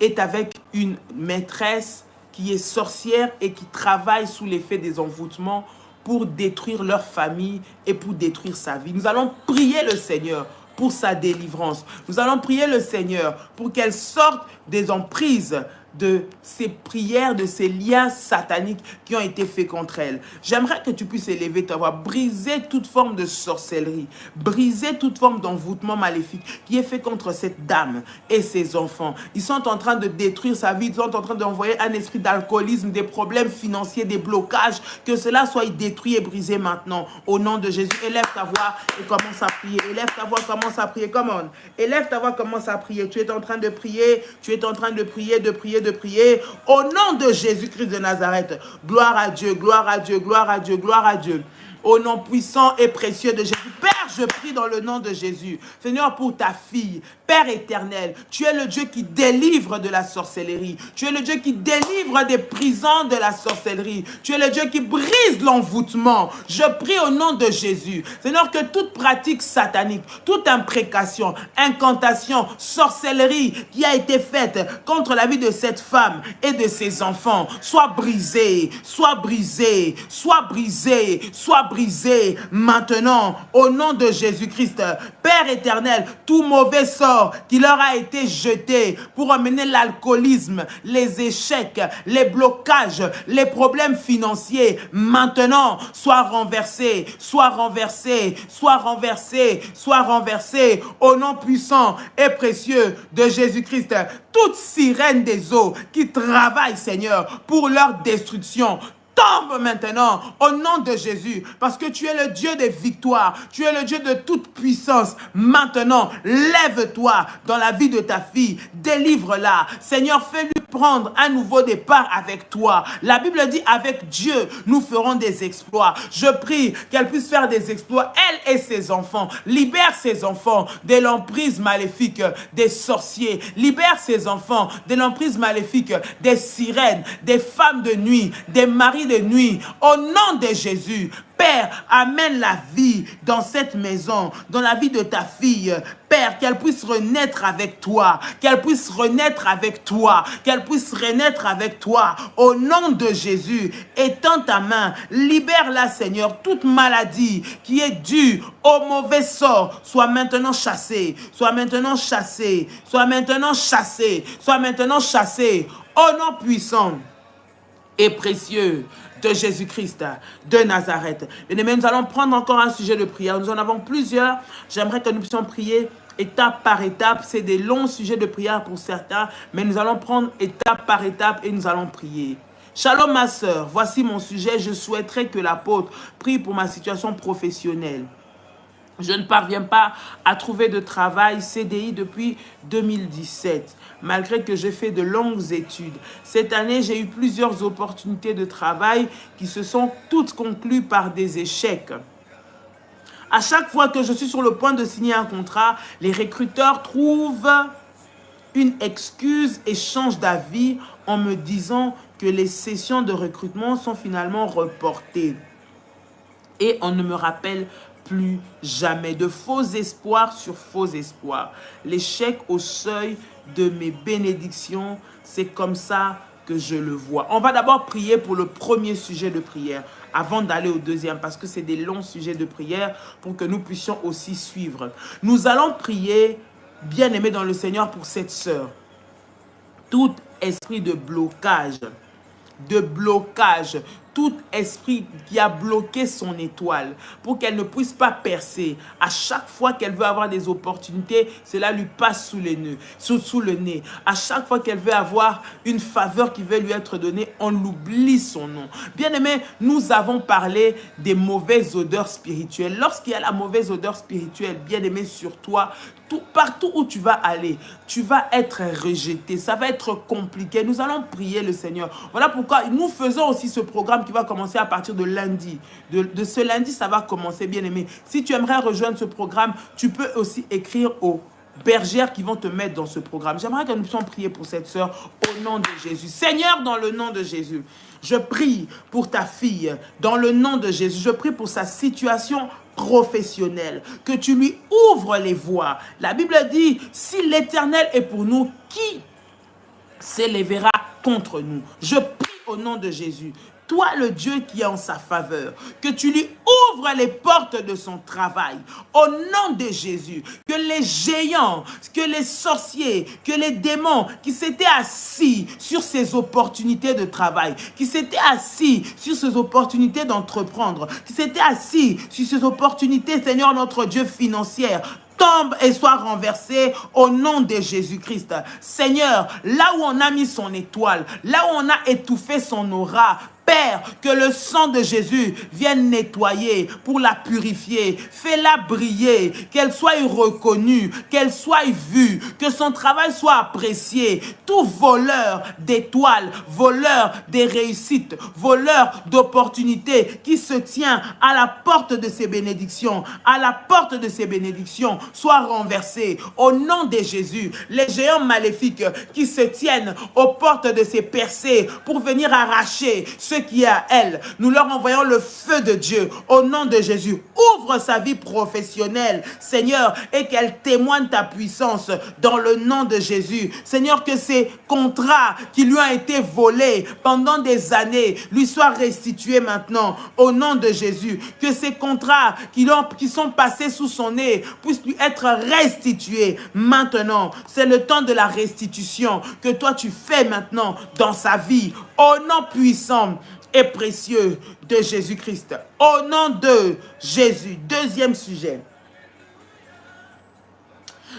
Speaker 1: est avec une maîtresse qui est sorcière et qui travaille sous l'effet des envoûtements pour détruire leur famille et pour détruire sa vie. Nous allons prier le Seigneur pour sa délivrance. Nous allons prier le Seigneur pour qu'elle sorte des emprises de ces prières, de ces liens sataniques qui ont été faits contre elle. J'aimerais que tu puisses élever ta voix, briser toute forme de sorcellerie, briser toute forme d'envoûtement maléfique qui est fait contre cette dame et ses enfants. Ils sont en train de détruire sa vie, ils sont en train d'envoyer un esprit d'alcoolisme, des problèmes financiers, des blocages, que cela soit détruit et brisé maintenant. Au nom de Jésus, élève ta voix et commence à prier. Élève ta voix, commence à prier. Come on. Élève ta voix, commence à prier. Tu es en train de prier, tu es en train de prier, de prier au nom de Jésus-Christ de Nazareth. Gloire à Dieu, gloire à Dieu, gloire à Dieu, gloire à Dieu. Au nom puissant et précieux de Jésus. Père, je prie dans le nom de Jésus. Seigneur, pour ta fille, Père éternel, tu es le Dieu qui délivre de la sorcellerie. Tu es le Dieu qui délivre des prisons de la sorcellerie. Tu es le Dieu qui brise l'envoûtement. Je prie au nom de Jésus. Seigneur, que toute pratique satanique, toute imprécation, incantation, sorcellerie qui a été faite contre la vie de cette femme et de ses enfants soit brisée, soit brisée, soit brisée, soit brisée maintenant au nom de Jésus-Christ. Père éternel, tout mauvais sort qui leur a été jeté pour amener l'alcoolisme, les échecs, les blocages, les problèmes financiers, maintenant soit renversé, soit renversé, soit renversé, soit renversé au nom puissant et précieux de Jésus-Christ. Toute sirène des eaux qui travaille, Seigneur, pour leur destruction, tombe maintenant au nom de Jésus, parce que tu es le Dieu des victoires, tu es le Dieu de toute puissance. Maintenant, lève-toi dans la vie de ta fille, délivre-la. Seigneur, fais-lui prendre un nouveau départ avec toi. La Bible dit, avec Dieu, nous ferons des exploits. Je prie qu'elle puisse faire des exploits, elle et ses enfants. Libère ses enfants de l'emprise maléfique des sorciers. Libère ses enfants de l'emprise maléfique des sirènes, des femmes de nuit, des maris de nuit. Au nom de Jésus, Père, amène la vie dans cette maison, dans la vie de ta fille. Père, qu'elle puisse renaître avec toi, qu'elle puisse renaître avec toi, qu'elle puisse renaître avec toi. Au nom de Jésus, étends ta main, libère-la, Seigneur. Toute maladie qui est due au mauvais sort, soit maintenant chassée, soit maintenant chassée, soit maintenant chassée, soit maintenant chassée. Au nom puissant et précieux de Jésus-Christ de Nazareth. Bien-aimés, nous allons prendre encore un sujet de prière. Nous en avons plusieurs. J'aimerais que nous puissions prier étape par étape. C'est des longs sujets de prière pour certains, mais nous allons prendre étape par étape et nous allons prier. Shalom ma sœur, voici mon sujet. Je souhaiterais que l'apôtre prie pour ma situation professionnelle. Je ne parviens pas à trouver de travail CDI depuis 2017, malgré que j'ai fait de longues études. Cette année, j'ai eu plusieurs opportunités de travail qui se sont toutes conclues par des échecs. À chaque fois que je suis sur le point de signer un contrat, les recruteurs trouvent une excuse et changent d'avis en me disant que les sessions de recrutement sont finalement reportées. Et on ne me rappelle plus jamais. De faux espoirs sur faux espoirs. L'échec au seuil de mes bénédictions, c'est comme ça que je le vois. On va d'abord prier pour le premier sujet de prière avant d'aller au deuxième, parce que c'est des longs sujets de prière pour que nous puissions aussi suivre. Nous allons prier, bien-aimés dans le Seigneur, pour cette sœur. Tout esprit de blocage, tout esprit qui a bloqué son étoile pour qu'elle ne puisse pas percer. À chaque fois qu'elle veut avoir des opportunités, cela lui passe sous le nez. À chaque fois qu'elle veut avoir une faveur qui veut lui être donnée, on oublie son nom. Bien-aimé, nous avons parlé des mauvaises odeurs spirituelles. Lorsqu'il y a la mauvaise odeur spirituelle, bien-aimé, sur toi, partout où tu vas aller, tu vas être rejeté. Ça va être compliqué. Nous allons prier le Seigneur. Voilà pourquoi nous faisons aussi ce programme qui va commencer à partir de lundi. De ce lundi, ça va commencer, bien aimé. Si tu aimerais rejoindre ce programme, tu peux aussi écrire aux bergères qui vont te mettre dans ce programme. J'aimerais que nous puissions prier pour cette sœur au nom de Jésus. Seigneur, dans le nom de Jésus, je prie pour ta fille, dans le nom de Jésus. Je prie pour sa situation professionnelle, que tu lui ouvres les voies. La Bible dit, si l'Éternel est pour nous, qui s'élèvera contre nous? Je prie au nom de Jésus, toi le Dieu qui est en sa faveur, que tu lui ouvres les portes de son travail, au nom de Jésus, que les géants, que les sorciers, que les démons qui s'étaient assis sur ces opportunités de travail, qui s'étaient assis sur ces opportunités d'entreprendre, qui s'étaient assis sur ces opportunités, Seigneur notre Dieu, financières, tombe et soit renversé au nom de Jésus-Christ. Seigneur, là où on a mis son étoile, là où on a étouffé son aura, Père, que le sang de Jésus vienne nettoyer pour la purifier. Fais-la briller, qu'elle soit reconnue, qu'elle soit vue, que son travail soit apprécié. Tout voleur d'étoiles, voleur des réussites, voleur d'opportunités qui se tient à la porte de ses bénédictions, soit renversé. Au nom de Jésus, les géants maléfiques qui se tiennent aux portes de ses percées pour venir arracher ce qui est à elle, nous leur envoyons le feu de Dieu au nom de Jésus. Ouvre sa vie professionnelle, Seigneur, et qu'elle témoigne ta puissance dans le nom de Jésus. Seigneur, que ces contrats qui lui ont été volés pendant des années lui soient restitués maintenant au nom de Jésus. Que ces contrats qui sont passés sous son nez puissent lui être restitués maintenant. C'est le temps de la restitution que toi tu fais maintenant dans sa vie. Au nom puissant et précieux de Jésus-Christ. Au nom de Jésus. Deuxième sujet.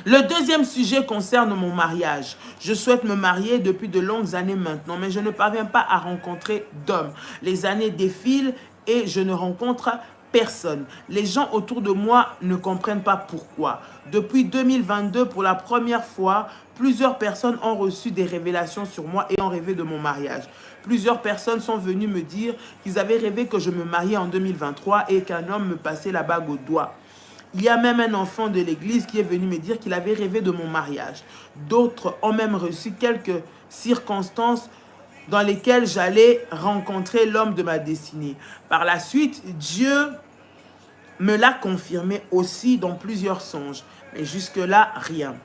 Speaker 1: Le deuxième sujet concerne mon mariage. Je souhaite me marier depuis de longues années maintenant, mais je ne parviens pas à rencontrer d'hommes. Les années défilent et je ne rencontre personne. Les gens autour de moi ne comprennent pas pourquoi. Depuis 2022, pour la première fois, plusieurs personnes ont reçu des révélations sur moi et ont rêvé de mon mariage. Plusieurs personnes sont venues me dire qu'ils avaient rêvé que je me mariais en 2023 et qu'un homme me passait la bague au doigt. Il y a même un enfant de l'église qui est venu me dire qu'il avait rêvé de mon mariage. D'autres ont même reçu quelques circonstances dans lesquels j'allais rencontrer l'homme de ma destinée. Par la suite, Dieu me l'a confirmé aussi dans plusieurs songes. Mais jusque-là, rien.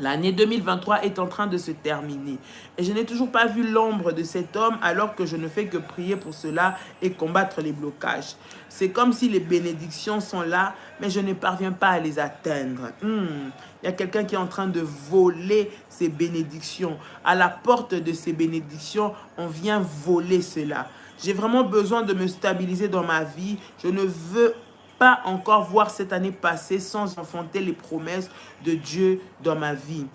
Speaker 1: L'année 2023 est en train de se terminer et je n'ai toujours pas vu l'ombre de cet homme alors que je ne fais que prier pour cela et combattre les blocages. C'est comme si les bénédictions sont là, mais je ne parviens pas à les atteindre. Il y a quelqu'un qui est en train de voler ces bénédictions. À la porte de ces bénédictions, on vient voler cela. J'ai vraiment besoin de me stabiliser dans ma vie. Je ne veux pas encore voir cette année passer sans enfanter les promesses de Dieu dans ma vie.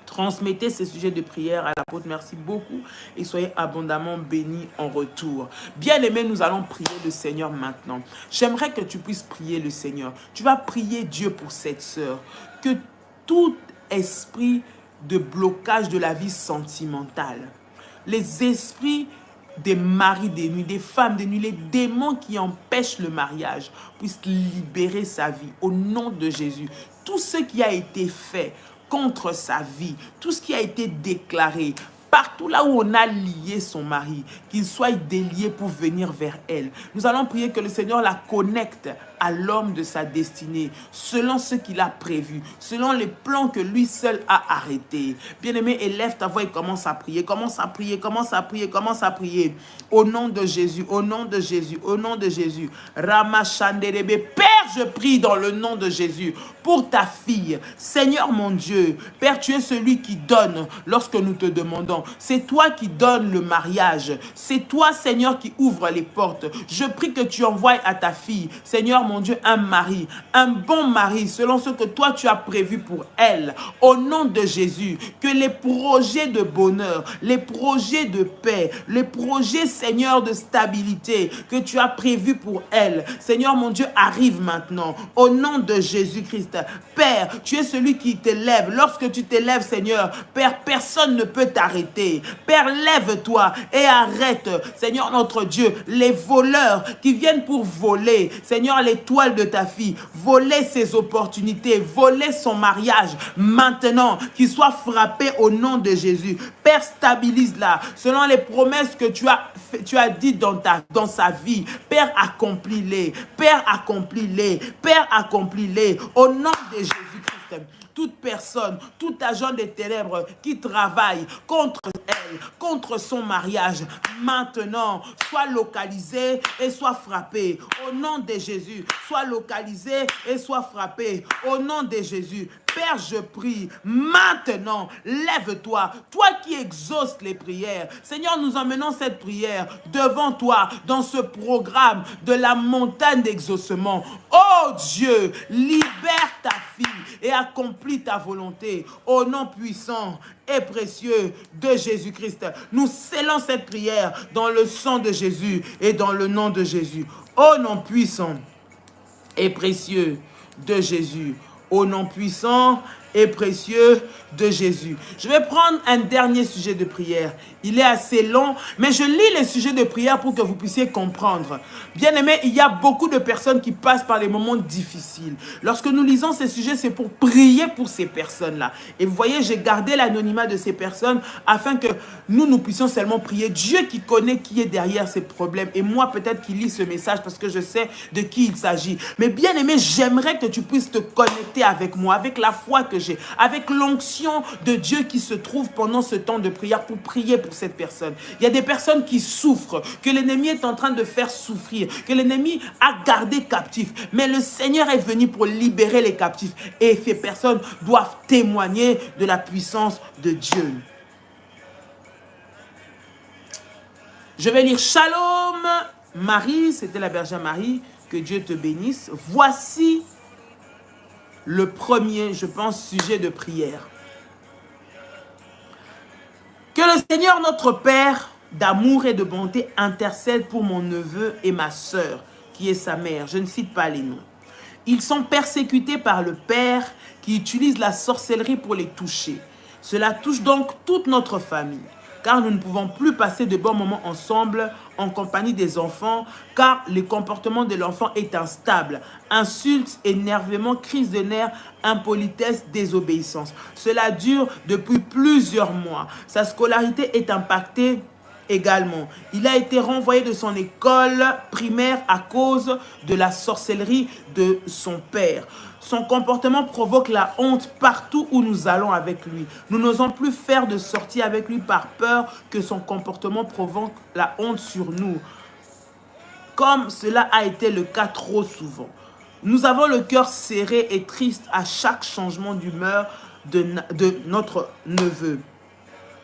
Speaker 1: Transmettez ces sujets de prière à l'apôtre. Merci beaucoup et soyez abondamment bénis en retour. Bien-aimés, nous allons prier le Seigneur maintenant. J'aimerais que tu puisses prier le Seigneur. Tu vas prier Dieu pour cette sœur. Que tout esprit de blocage de la vie sentimentale, les esprits des maris des nuits, des femmes des nuits, les démons qui empêchent le mariage puissent libérer sa vie au nom de Jésus. Tout ce qui a été fait contre sa vie, tout ce qui a été déclaré, partout là où on a lié son mari, qu'il soit délié pour venir vers elle. Nous allons prier que le Seigneur la connecte à l'homme de sa destinée, selon ce qu'il a prévu, selon les plans que lui seul a arrêtés. Bien-aimé, élève ta voix et commence à prier, commence à prier, commence à prier, commence à prier. Au nom de Jésus, au nom de Jésus, au nom de Jésus. Ramachanderebe, Père, je prie dans le nom de Jésus pour ta fille. Seigneur mon Dieu, Père, tu es celui qui donne lorsque nous te demandons. C'est toi qui donnes le mariage. C'est toi, Seigneur, qui ouvre les portes. Je prie que tu envoies à ta fille, Seigneur mon Dieu, un mari, un bon mari, selon ce que toi tu as prévu pour elle. Au nom de Jésus, que les projets de bonheur, les projets de paix, les projets, Seigneur, de stabilité que tu as prévus pour elle, Seigneur mon Dieu, arrive maintenant. Au nom de Jésus-Christ. Père, tu es celui qui t'élève. Lorsque tu t'élèves, Seigneur, Père, personne ne peut t'arrêter. Père, lève-toi et arrête, Seigneur notre Dieu, les voleurs qui viennent pour voler, Seigneur, l'étoile de ta fille, voler ses opportunités, voler son mariage, maintenant, qu'il soit frappé au nom de Jésus. Père, stabilise-la, selon les promesses que tu as dit dans sa vie. Père, accomplis-les, Père, accomplis-les, Père, accomplis-les, au nom de Jésus-Christ. Toute personne, tout agent des ténèbres qui travaille contre elle, contre son mariage, maintenant, soit localisé et soit frappé. Au nom de Jésus, soit localisé et soit frappé. Au nom de Jésus, Père, je prie, maintenant, lève-toi, toi qui exauces les prières. Seigneur, nous emmenons cette prière devant toi, dans ce programme de la montagne d'exaucement. Oh Dieu, libère ta fille et accomplis ta volonté. Au nom puissant et précieux de Jésus-Christ, nous scellons cette prière dans le sang de Jésus et dans le nom de Jésus. Au nom puissant et précieux de Jésus. Au nom puissant et précieux de Jésus. Je vais prendre un dernier sujet de prière. Il est assez long, mais je lis les sujets de prière pour que vous puissiez comprendre. Bien-aimés, il y a beaucoup de personnes qui passent par des moments difficiles. Lorsque nous lisons ces sujets, c'est pour prier pour ces personnes-là. Et vous voyez, j'ai gardé l'anonymat de ces personnes afin que nous puissions seulement prier. Dieu qui connaît qui est derrière ces problèmes. Et moi, peut-être qui lis ce message parce que je sais de qui il s'agit. Mais bien-aimé, j'aimerais que tu puisses te connecter avec moi, avec la foi que j'ai, avec l'onction de Dieu qui se trouve pendant ce temps de prière pour prier pour cette personne. Il y a des personnes qui souffrent, que l'ennemi est en train de faire souffrir, que l'ennemi a gardé captif. Mais le Seigneur est venu pour libérer les captifs. Et ces personnes doivent témoigner de la puissance de Dieu. Je vais lire Shalom Marie, c'était la bergère Marie, que Dieu te bénisse. Voici le premier, je pense, sujet de prière. Que le Seigneur notre Père d'amour et de bonté intercède pour mon neveu et ma sœur, qui est sa mère. Je ne cite pas les noms. Ils sont persécutés par le Père qui utilise la sorcellerie pour les toucher. Cela touche donc toute notre famille. car nous ne pouvons plus passer de bons moments ensemble en compagnie des enfants, car le comportement de l'enfant est instable. Insultes, énervement, crise de nerfs, impolitesse, désobéissance. Cela dure depuis plusieurs mois. Sa scolarité est impactée également. Il a été renvoyé de son école primaire à cause de la sorcellerie de son père. Son comportement provoque la honte partout où nous allons avec lui. Nous n'osons plus faire de sortie avec lui par peur que son comportement provoque la honte sur nous, comme cela a été le cas trop souvent. Nous avons le cœur serré et triste à chaque changement d'humeur de notre neveu.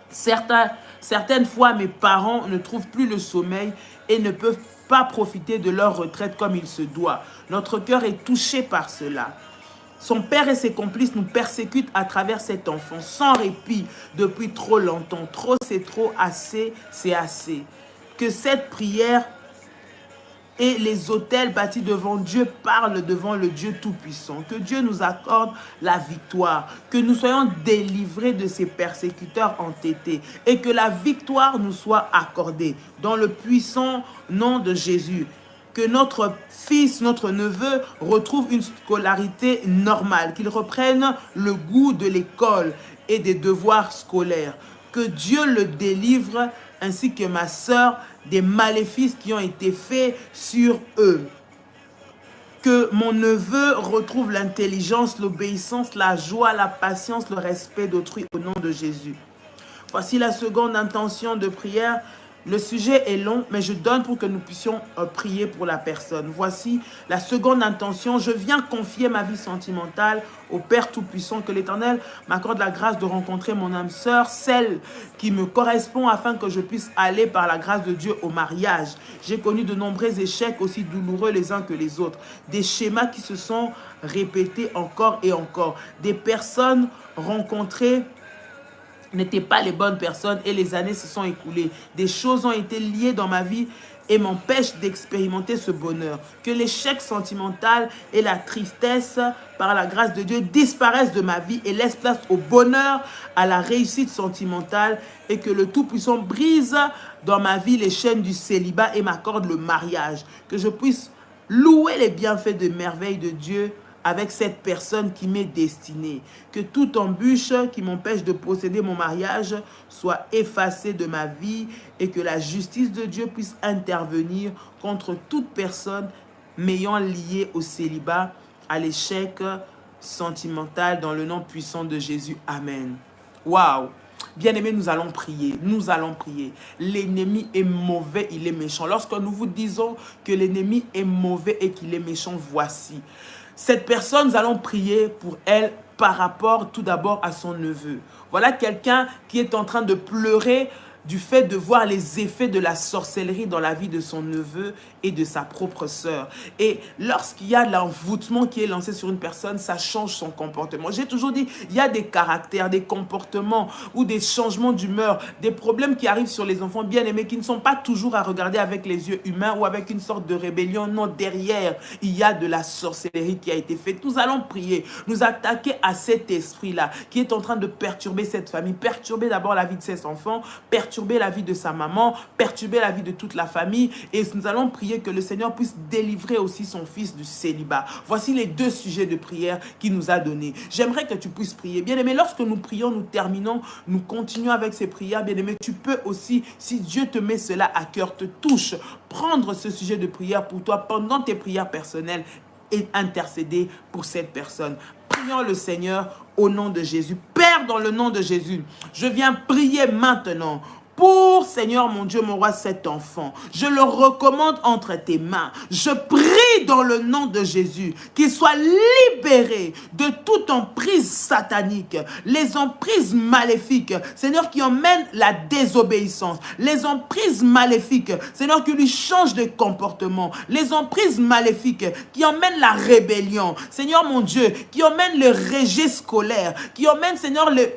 Speaker 1: Certaines fois, mes parents ne trouvent plus le sommeil et ne peuvent pas profiter de leur retraite comme il se doit. Notre cœur est touché par cela. Son père et ses complices nous persécutent à travers cet enfant, sans répit, depuis trop longtemps. Trop, c'est trop, assez, c'est assez. Que cette prière et les autels bâtis devant Dieu parlent devant le Dieu Tout-Puissant. Que Dieu nous accorde la victoire, que nous soyons délivrés de ces persécuteurs entêtés et que la victoire nous soit accordée dans le puissant nom de Jésus. Que notre fils, notre neveu retrouve une scolarité normale, qu'il reprenne le goût de l'école et des devoirs scolaires. Que Dieu le délivre ainsi que ma sœur des maléfices qui ont été faits sur eux. Que mon neveu retrouve l'intelligence, l'obéissance, la joie, la patience, le respect d'autrui au nom de Jésus. Voici la seconde intention de prière. Le sujet est long, mais je donne pour que nous puissions prier pour la personne. Voici la seconde intention. Je viens confier ma vie sentimentale au Père Tout-Puissant. Que l'Éternel m'accorde la grâce de rencontrer mon âme sœur, celle qui me correspond afin que je puisse aller par la grâce de Dieu au mariage. J'ai connu de nombreux échecs aussi douloureux les uns que les autres. Des schémas qui se sont répétés encore et encore. Des personnes rencontrées n'étaient pas les bonnes personnes et les années se sont écoulées. Des choses ont été liées dans ma vie et m'empêchent d'expérimenter ce bonheur. Que l'échec sentimental et la tristesse, par la grâce de Dieu, disparaissent de ma vie et laissent place au bonheur, à la réussite sentimentale et que le Tout-Puissant brise dans ma vie les chaînes du célibat et m'accorde le mariage. Que je puisse louer les bienfaits de merveilles de Dieu avec cette personne qui m'est destinée. Que toute embûche qui m'empêche de posséder mon mariage soit effacée de ma vie et que la justice de Dieu puisse intervenir contre toute personne m'ayant lié au célibat, à l'échec sentimental dans le nom puissant de Jésus. Amen. Waouh! Bien-aimés, nous allons prier. Nous allons prier. L'ennemi est mauvais, il est méchant. Lorsque nous vous disons que l'ennemi est mauvais et qu'il est méchant, voici. Cette personne, nous allons prier pour elle par rapport tout d'abord à son neveu. Voilà quelqu'un qui est en train de pleurer du fait de voir les effets de la sorcellerie dans la vie de son neveu et de sa propre sœur. Et lorsqu'il y a l'envoûtement qui est lancé sur une personne, ça change son comportement. J'ai toujours dit, il y a des caractères, des comportements ou des changements d'humeur, des problèmes qui arrivent sur les enfants bien-aimés qui ne sont pas toujours à regarder avec les yeux humains ou avec une sorte de rébellion. Non, derrière, il y a de la sorcellerie qui a été faite. Nous allons prier, nous attaquer à cet esprit-là qui est en train de perturber cette famille, perturber d'abord la vie de ses enfants, perturber la vie de sa maman, perturber la vie de toute la famille. Et nous allons prier que le Seigneur puisse délivrer aussi son fils du célibat. Voici les deux sujets de prière qu'il nous a donnés. J'aimerais que tu puisses prier. Bien-aimé, lorsque nous prions, nous terminons, nous continuons avec ces prières. Bien-aimé, tu peux aussi, si Dieu te met cela à cœur, te touche, prendre ce sujet de prière pour toi pendant tes prières personnelles et intercéder pour cette personne. Prions le Seigneur au nom de Jésus. Père, dans le nom de Jésus, je viens prier maintenant pour, Seigneur mon Dieu, mon roi, cet enfant. Je le recommande entre tes mains. Je prie dans le nom de Jésus qu'il soit libéré de toute emprise satanique, les emprises maléfiques, Seigneur, qui emmènent la désobéissance, les emprises maléfiques, Seigneur, qui lui changent de comportement, les emprises maléfiques qui emmènent la rébellion, Seigneur mon Dieu, qui emmènent le rejet scolaire, qui emmènent, Seigneur, le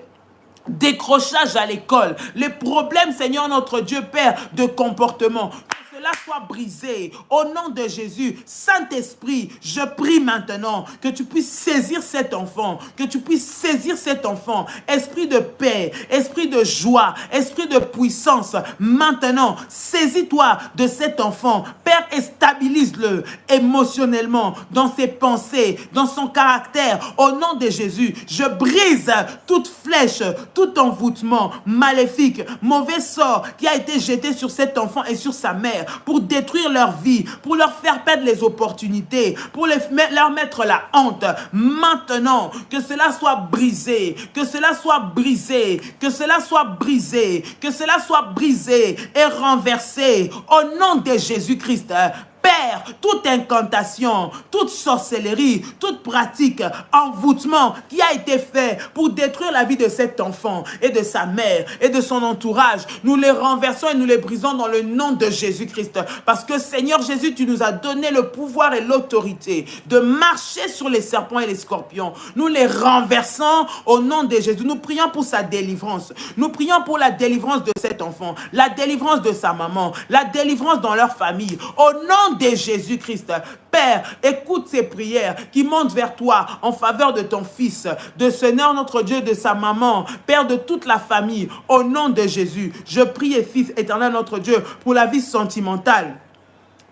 Speaker 1: décrochage à l'école, les problèmes, Seigneur notre Dieu Père, de comportement. Que cela soit brisé au nom de Jésus. Saint-Esprit, je prie maintenant que tu puisses saisir cet enfant, que tu puisses saisir cet enfant. Esprit de paix, esprit de joie, esprit de puissance. Maintenant, saisis-toi de cet enfant. Père, et stabilise-le émotionnellement, dans ses pensées, dans son caractère. Au nom de Jésus, je brise toute flèche, tout envoûtement maléfique, mauvais sort qui a été jeté sur cet enfant et sur sa mère pour détruire leur vie, pour leur faire perdre les opportunités, pour leur mettre la honte. Maintenant, que cela soit brisé, que cela soit brisé, que cela soit brisé, que cela soit brisé et renversé au nom de Jésus-Christ. Père, toute incantation, toute sorcellerie, toute pratique, envoûtement qui a été fait pour détruire la vie de cet enfant et de sa mère et de son entourage, nous les renversons et nous les brisons dans le nom de Jésus-Christ. Parce que Seigneur Jésus, tu nous as donné le pouvoir et l'autorité de marcher sur les serpents et les scorpions. Nous les renversons au nom de Jésus. Nous prions pour sa délivrance. Nous prions pour la délivrance de cet enfant, la délivrance de sa maman, la délivrance dans leur famille. Au nom de Jésus-Christ. Père, écoute ces prières qui montent vers toi en faveur de ton fils, de Seigneur notre Dieu, de sa maman, Père, de toute la famille. Au nom de Jésus, je prie, Fils éternel notre Dieu, pour la vie sentimentale.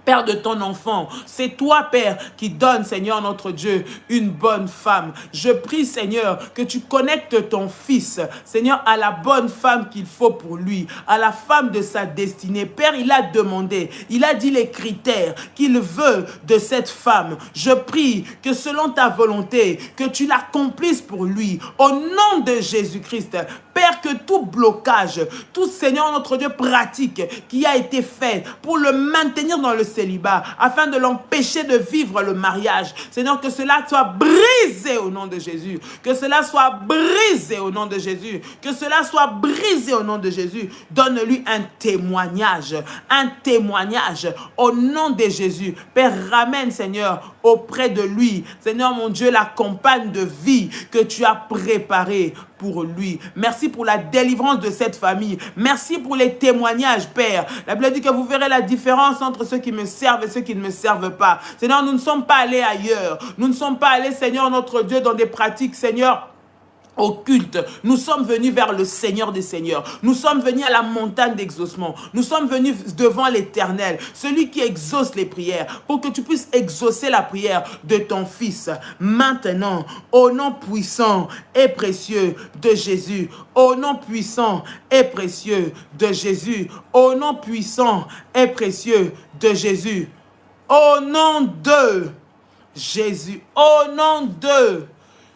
Speaker 1: Père de ton enfant, c'est toi, Père, qui donne, Seigneur notre Dieu, une bonne femme. Je prie, Seigneur, que tu connectes ton fils, Seigneur, à la bonne femme qu'il faut pour lui, à la femme de sa destinée. Père, il a demandé, il a dit les critères qu'il veut de cette femme. Je prie que selon ta volonté, que tu l'accomplisses pour lui, au nom de Jésus-Christ. Père, que tout blocage, tout, Seigneur notre Dieu, pratique qui a été fait pour le maintenir dans le célibat, afin de l'empêcher de vivre le mariage, Seigneur, que cela soit brisé au nom de Jésus, que cela soit brisé au nom de Jésus, que cela soit brisé au nom de Jésus. Donne-lui un témoignage au nom de Jésus. Père, ramène, Seigneur, auprès de lui, Seigneur mon Dieu, la compagne de vie que tu as préparée pour lui. Merci pour la délivrance de cette famille. Merci pour les témoignages, Père. La Bible dit que vous verrez la différence entre ceux qui me servent et ceux qui ne me servent pas. Seigneur, nous ne sommes pas allés ailleurs. Nous ne sommes pas allés, Seigneur notre Dieu, dans des pratiques, Seigneur, occulte. Nous sommes venus vers le Seigneur des Seigneurs. Nous sommes venus à la montagne d'exaucement. Nous sommes venus devant l'Éternel, celui qui exauce les prières, pour que tu puisses exaucer la prière de ton Fils. Maintenant, au nom puissant et précieux de Jésus, au nom puissant et précieux de Jésus, au nom puissant et précieux de Jésus, au nom de Jésus, au nom de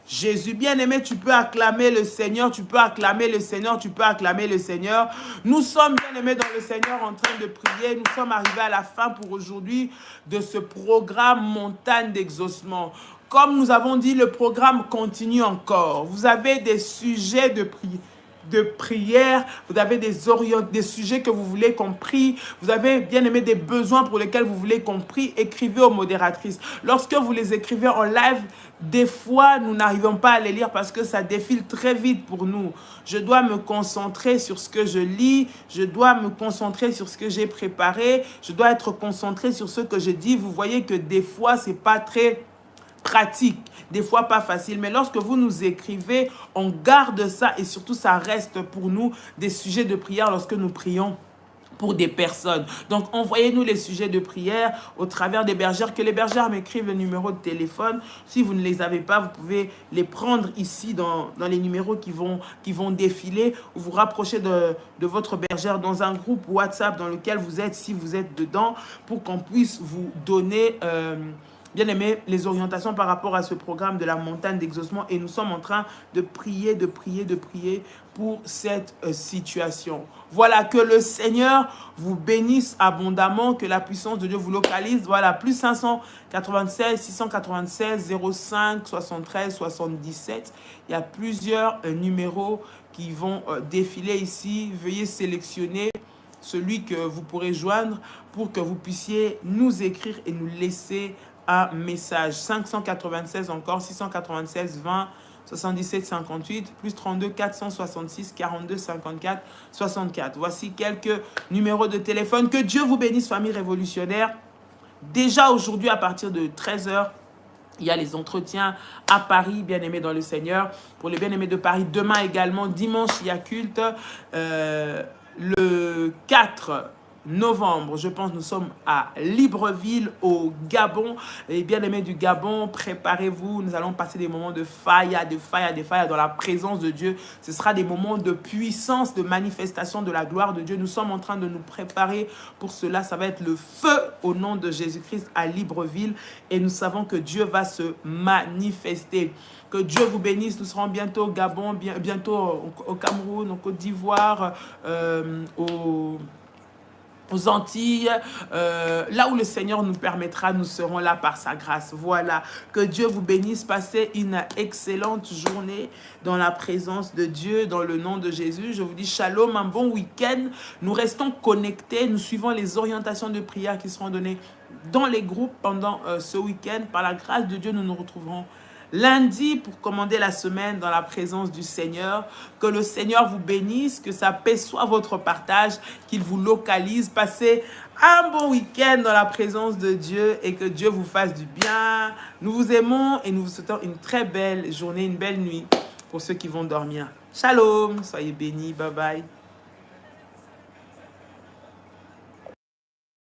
Speaker 1: Jésus, bien-aimé, tu peux acclamer le Seigneur, tu peux acclamer le Seigneur, tu peux acclamer le Seigneur. Nous sommes, bien-aimés, dans le Seigneur en train de prier. Nous sommes arrivés à la fin pour aujourd'hui de ce programme Montagne d'Exaucement. Comme nous avons dit, le programme continue encore. Vous avez des sujets de prière, vous avez des sujets que vous voulez qu'on prie, vous avez bien aimé des besoins pour lesquels vous voulez qu'on prie, écrivez aux modératrices. Lorsque vous les écrivez en live, des fois nous n'arrivons pas à les lire parce que ça défile très vite pour nous. Je dois me concentrer sur ce que je lis, je dois me concentrer sur ce que j'ai préparé, je dois être concentré sur ce que je dis. Vous voyez que des fois c'est pas très pratique, des fois pas facile, mais lorsque vous nous écrivez, on garde ça et surtout ça reste pour nous des sujets de prière lorsque nous prions pour des personnes. Donc envoyez-nous les sujets de prière au travers des bergères, que les bergères m'écrivent le numéro de téléphone. Si vous ne les avez pas, vous pouvez les prendre ici dans les numéros qui vont défiler, ou vous rapprocher de votre bergère dans un groupe WhatsApp dans lequel vous êtes, si vous êtes dedans, pour qu'on puisse vous donner bien aimé, les orientations par rapport à ce programme de la montagne d'exaucement. Et nous sommes en train de prier pour cette situation. Voilà, que le Seigneur vous bénisse abondamment, que la puissance de Dieu vous localise. Voilà, plus 596 696 05 73 77. Il y a plusieurs numéros qui vont défiler ici. Veuillez sélectionner celui que vous pourrez joindre pour que vous puissiez nous écrire et nous laisser un message. 596 encore, 696 20 77 58 plus 32 466 42 54 64. Voici quelques numéros de téléphone. Que Dieu vous bénisse, famille révolutionnaire. Déjà aujourd'hui, à partir de 13 h, il y a les entretiens à Paris, bien-aimés dans le Seigneur. Pour les bien-aimés de Paris, demain également, dimanche, il y a culte. Le 4 novembre, je pense, nous sommes à Libreville, au Gabon. Et bien-aimés du Gabon, préparez-vous. Nous allons passer des moments de faya, dans la présence de Dieu. Ce sera des moments de puissance, de manifestation de la gloire de Dieu. Nous sommes en train de nous préparer pour cela. Ça va être le feu au nom de Jésus-Christ à Libreville. Et nous savons que Dieu va se manifester. Que Dieu vous bénisse. Nous serons bientôt au Gabon, bientôt au Cameroun, en Côte d'Ivoire, aux Antilles, là où le Seigneur nous permettra, nous serons là par sa grâce. Voilà, que Dieu vous bénisse, passez une excellente journée dans la présence de Dieu, dans le nom de Jésus. Je vous dis shalom, un bon week-end. Nous restons connectés, nous suivons les orientations de prière qui seront données dans les groupes pendant ce week-end. Par la grâce de Dieu, nous nous retrouverons lundi pour commander la semaine dans la présence du Seigneur. Que le Seigneur vous bénisse, que sa paix soit votre partage, qu'il vous localise. Passez un bon week-end dans la présence de Dieu et que Dieu vous fasse du bien. Nous vous aimons et nous vous souhaitons une très belle journée, une belle nuit pour ceux qui vont dormir. Shalom, soyez bénis, bye bye.